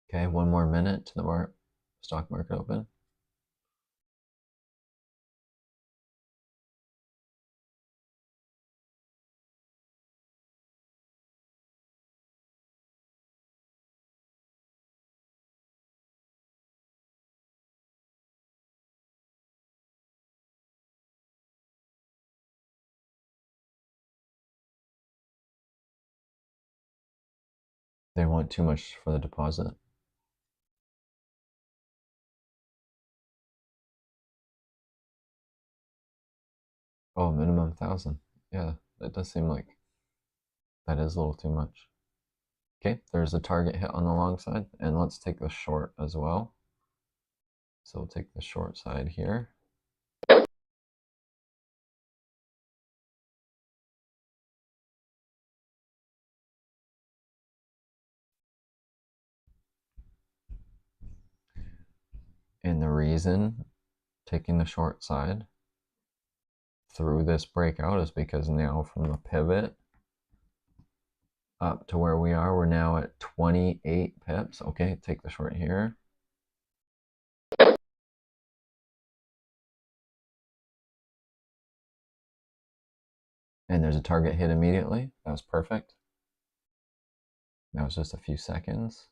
Okay, one more minute to the stock market open. They want too much for the deposit. Oh, minimum 1,000. Yeah, that does seem like that is a little too much. Okay, there's a target hit on the long side, and let's take the short as well. So we'll take the short side here. And the reason taking the short side through this breakout is because now from the pivot up to where we are, we're now at 28 pips. Okay, take the short here. And there's a target hit immediately. That was perfect. That was just a few seconds.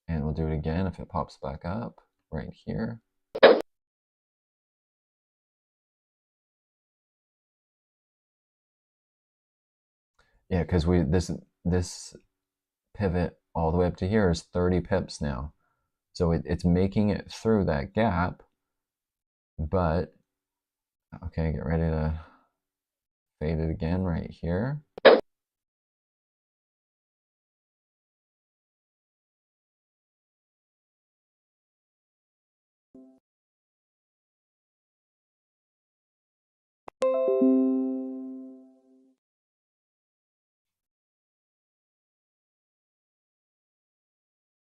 And we'll do it again if it pops back up right here. Yeah, because this pivot all the way up to here is 30 pips now. So it's making it through that gap, but okay, get ready to fade it again right here.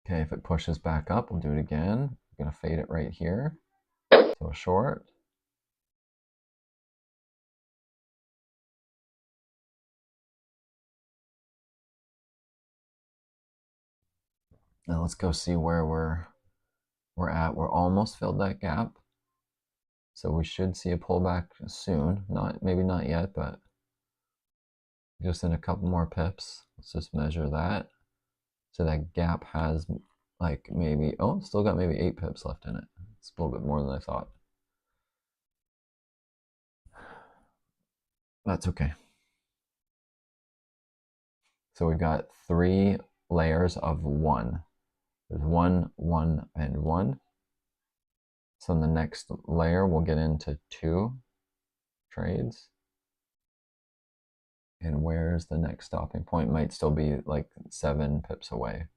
Okay, if it pushes back up, we'll do it again. I'm gonna fade it right here. So a short. Now let's go see where we're at. We're almost filled that gap. So we should see a pullback soon. Maybe not yet, but just in a couple more pips. Let's just measure that. So that gap has like maybe, oh, still got maybe 8 pips left in it. It's a little bit more than I thought. That's okay. So we've got 3 layers of 1. There's 1, 1, and 1. So in the next layer, we'll get into 2 trades. And where's the next stopping point? Might still be like 7 pips away.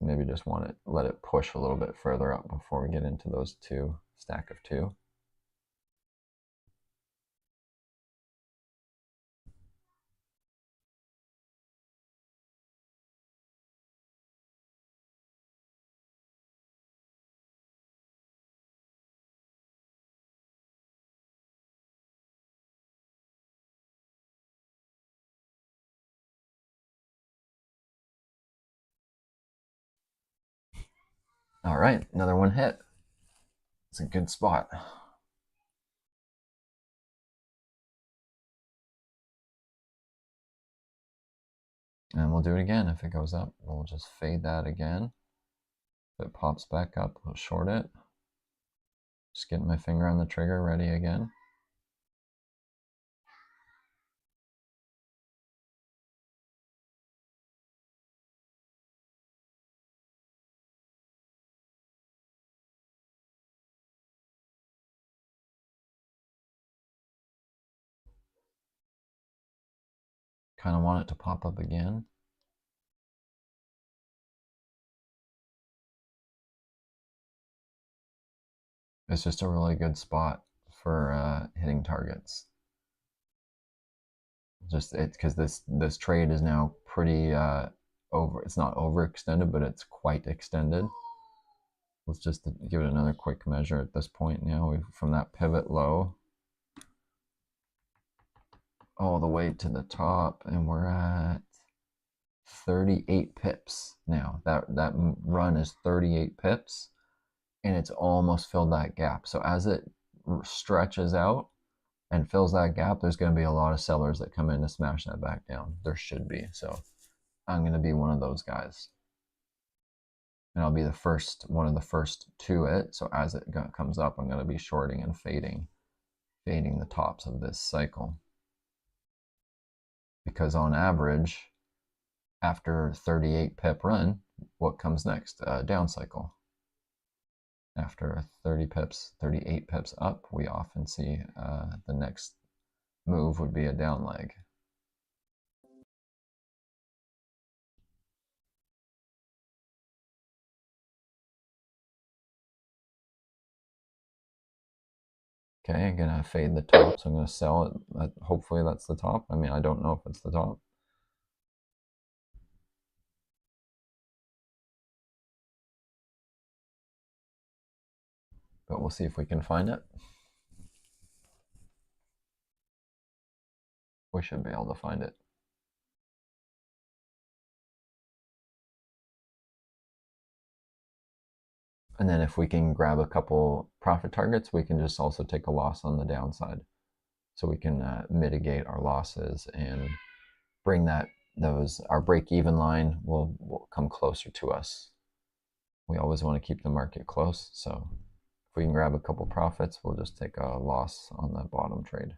Maybe just want to let it push a little bit further up before we get into those 2 stack of 2. All right, another one hit. It's a good spot. And we'll do it again. If it goes up, we'll just fade that again. If it pops back up, we'll short it. Just getting my finger on the trigger, ready again. Kind of want it to pop up again. It's just a really good spot for hitting targets. Just because this trade is now pretty over. It's not overextended, but it's quite extended. Let's just give it another quick measure at this point. Now we've from that pivot low all the way to the top, and we're at 38 pips now. That run is 38 pips, and it's almost filled that gap. So as it stretches out and fills that gap, there's going to be a lot of sellers that come in to smash that back down. There should be. So I'm going to be one of those guys, and I'll be one of the first to it. So as it comes up, I'm going to be shorting and fading the tops of this cycle. because on average, after 38 pip run, what comes next? Down cycle. After 30 pips, 38 pips up, we often see the next move would be a down leg. Okay, I'm gonna fade the top, so I'm gonna sell it. Hopefully that's the top. I mean, I don't know if it's the top. But we'll see if we can find it. We should be able to find it. And then if we can grab a couple profit targets, we can just also take a loss on the downside. So we can mitigate our losses and bring our break-even line will come closer to us. We always want to keep the market close. So if we can grab a couple profits, we'll just take a loss on the bottom trade.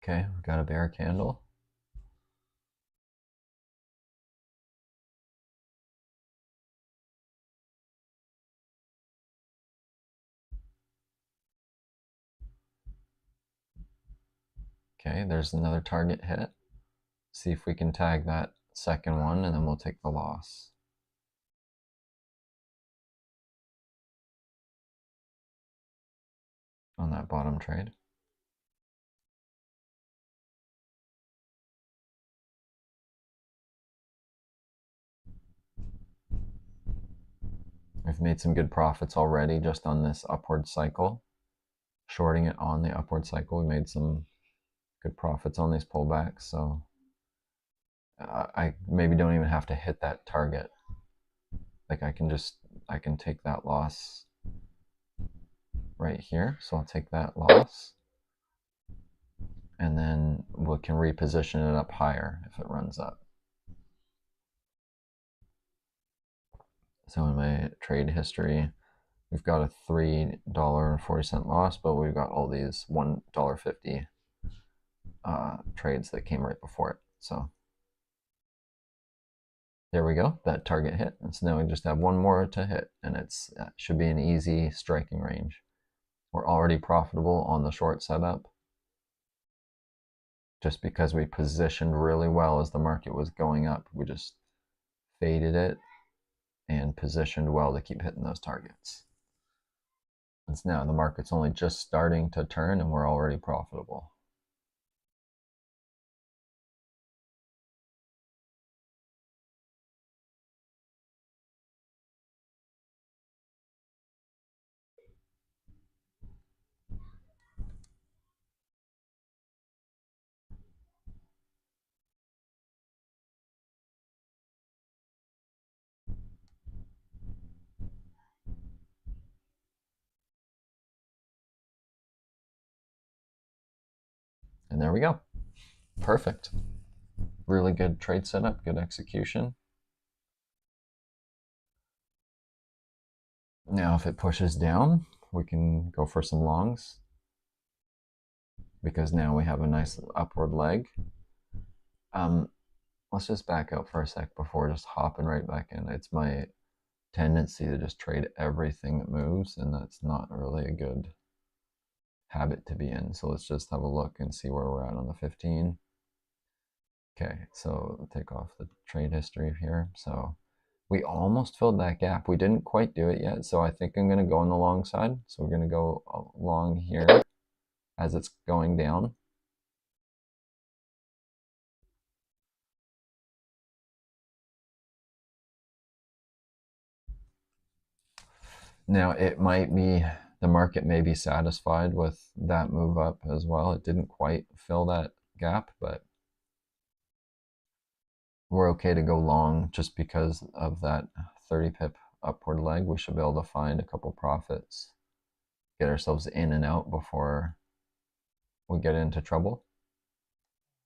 Okay, we've got a bear candle. Okay, there's another target hit. See if we can tag that second one, and then we'll take the loss. On that bottom trade. We've made some good profits already just on this upward cycle. Shorting it on the upward cycle, we made some good profits on these pullbacks. So I maybe don't even have to hit that target. Like I can take that loss right here. So I'll take that loss, and then we can reposition it up higher if it runs up. So in my trade history, we've got a $3.40 loss, but we've got all these $1.50 trades that came right before it. So there we go, that target hit. And so now we just have one more to hit, and it should be an easy striking range. We're already profitable on the short setup just because we positioned really well as the market was going up. We just faded it and positioned well to keep hitting those targets. And so now the market's only just starting to turn and we're already profitable. And there we go. Perfect. Really good trade setup, good execution. Now if it pushes down, we can go for some longs because now we have a nice upward leg. Let's just back out for a sec before just hopping right back in. It's my tendency to just trade everything that moves, and that's not really a good habit to be in. So let's just have a look and see where we're at on the 15. Okay, so take off the trade history here. So we almost filled that gap. We didn't quite do it yet, so I think I'm going to go on the long side. So we're going to go along here as it's going down. Now it might be the market may be satisfied with that move up as well. It didn't quite fill that gap, but we're okay to go long just because of that 30 pip upward leg. We should be able to find a couple profits, get ourselves in and out before we get into trouble.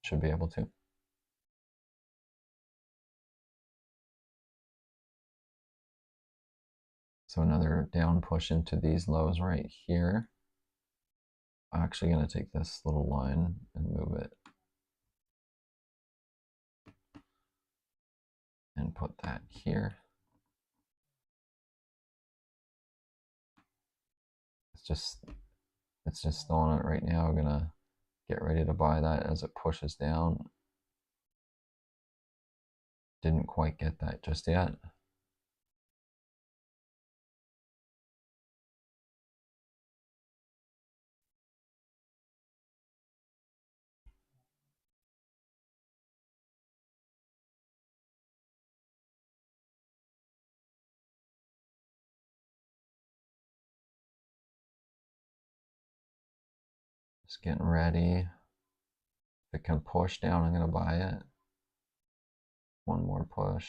Should be able to. So another down push into these lows right here. I'm actually going to take this little line and move it and put that here. It's just still on it right now. I'm gonna get ready to buy that as it pushes down. Didn't quite get that just yet. Just getting ready. If it can push down, I'm gonna buy it. One more push.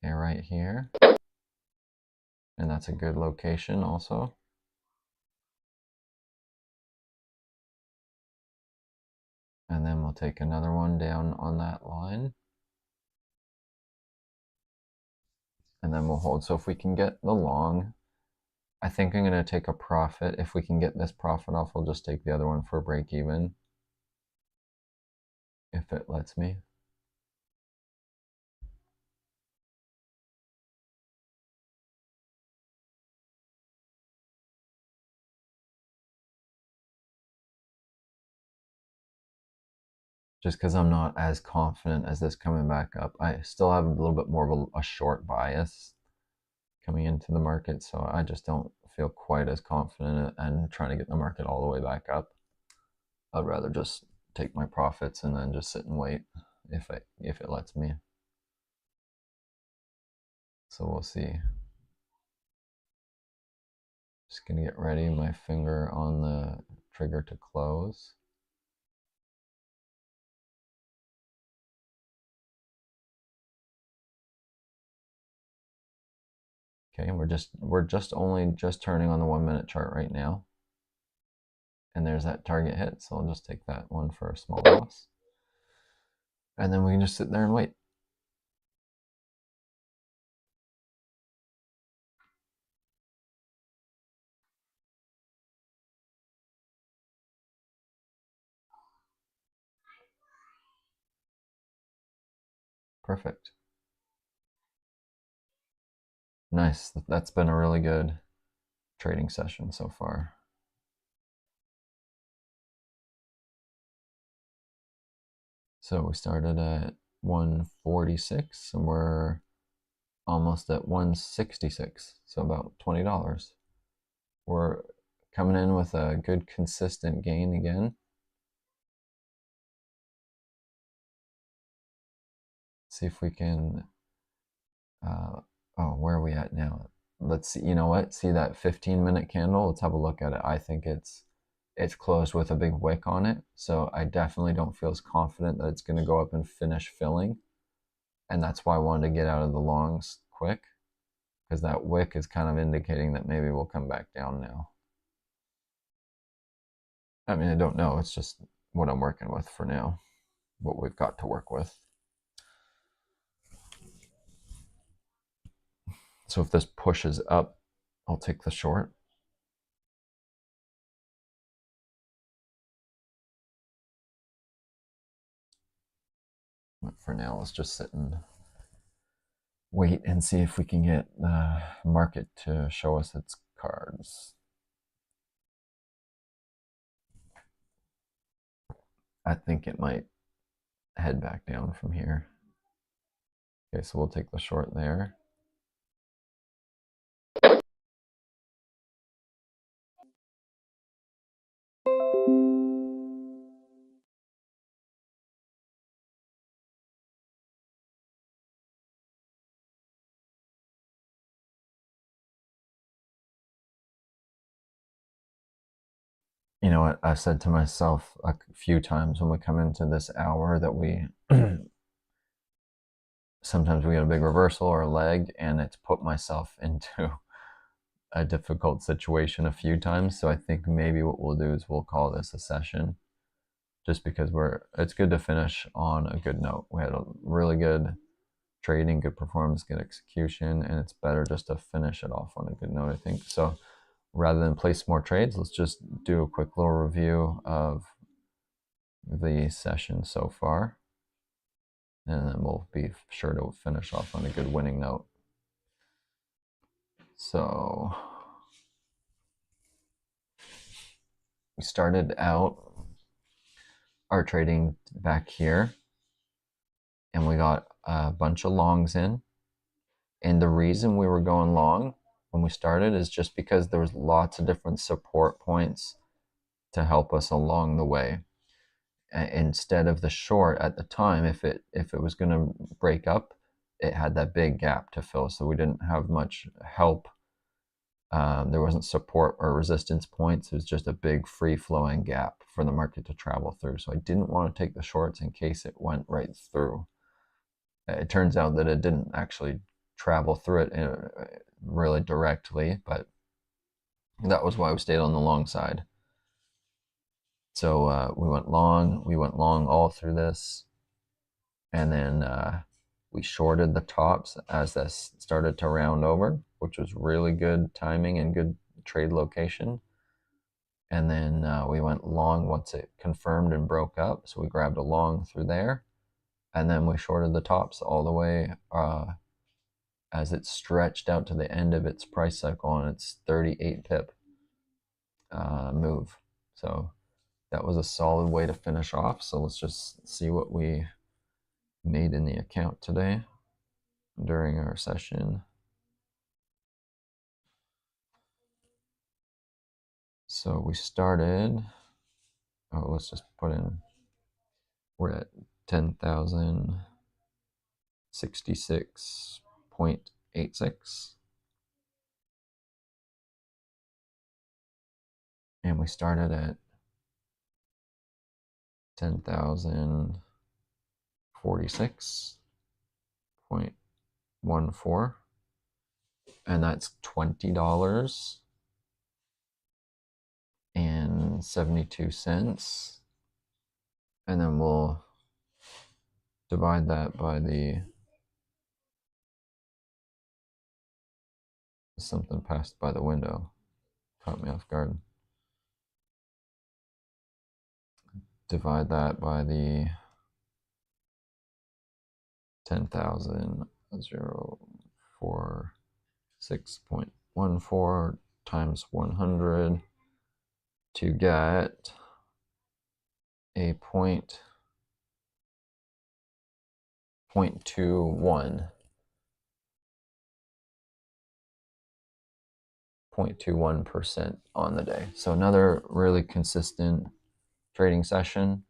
Okay, right here. And that's a good location also. And then we'll take another one down on that line. And then we'll hold. So if we can get the long, I think I'm gonna take a profit. If we can get this profit off, we'll just take the other one for break even. If it lets me. Just because I'm not as confident as this coming back up. I still have a little bit more of a short bias coming into the market, so I just don't feel quite as confident and trying to get the market all the way back up. I'd rather just take my profits and then just sit and wait if it lets me. So we'll see. Just gonna get ready, my finger on the trigger to close. Okay, and we're just only turning on the 1 minute chart right now. And there's that target hit, so I'll just take that one for a small loss. And then we can just sit there and wait. Perfect. Nice. That's been a really good trading session so far. So we started at 146 and we're almost at 166, so about $20. We're coming in with a good consistent gain again. See if we can, oh, where are we at now? Let's see, you know what? See that 15-minute candle? Let's have a look at it. I think it's closed with a big wick on it, so I definitely don't feel as confident that it's going to go up and finish filling. And that's why I wanted to get out of the longs quick, because that wick is kind of indicating that maybe we'll come back down now. I mean, I don't know. It's just what I'm working with for now, what we've got to work with. So if this pushes up, I'll take the short. But for now, let's just sit and wait and see if we can get the market to show us its cards. I think it might head back down from here. Okay, so we'll take the short there. you know what, I've said to myself a few times when we come into this hour that we sometimes we get a big reversal or a leg, and it's put myself into a difficult situation a few times. So I think maybe what we'll do is we'll call this a session, just because it's good to finish on a good note. We had a really good trading, good performance, good execution, and it's better just to finish it off on a good note, I think. So rather than place more trades, let's just do a quick little review of the session so far, and then we'll be sure to finish off on a good winning note. So we started out our trading back here, and we got a bunch of longs in. And the reason we were going long when we started is just because there was lots of different support points to help us along the way. Instead of the short at the time, if it was going to break up, it had that big gap to fill, so we didn't have much help. There wasn't support or resistance points. It was just a big free-flowing gap for the market to travel through. So I didn't want to take the shorts in case it went right through. It turns out that it didn't actually travel through it really directly, but that was why we stayed on the long side. So we went long all through this, and then we shorted the tops as this started to round over, which was really good timing and good trade location. And then we went long once it confirmed and broke up, so we grabbed a long through there, and then we shorted the tops all the way as it stretched out to the end of its price cycle on its 38 pip move. So that was a solid way to finish off. So let's just see what we made in the account today during our session. So we started, let's just put in, we're at 10,066.86. And we started at 10,046.14. And that's $20.72. And then we'll divide that by the, something passed by the window, caught me off guard. Divide that by the 10,046.14 times 100 to get a 0.21 0.21% on the day. So another really consistent trading session.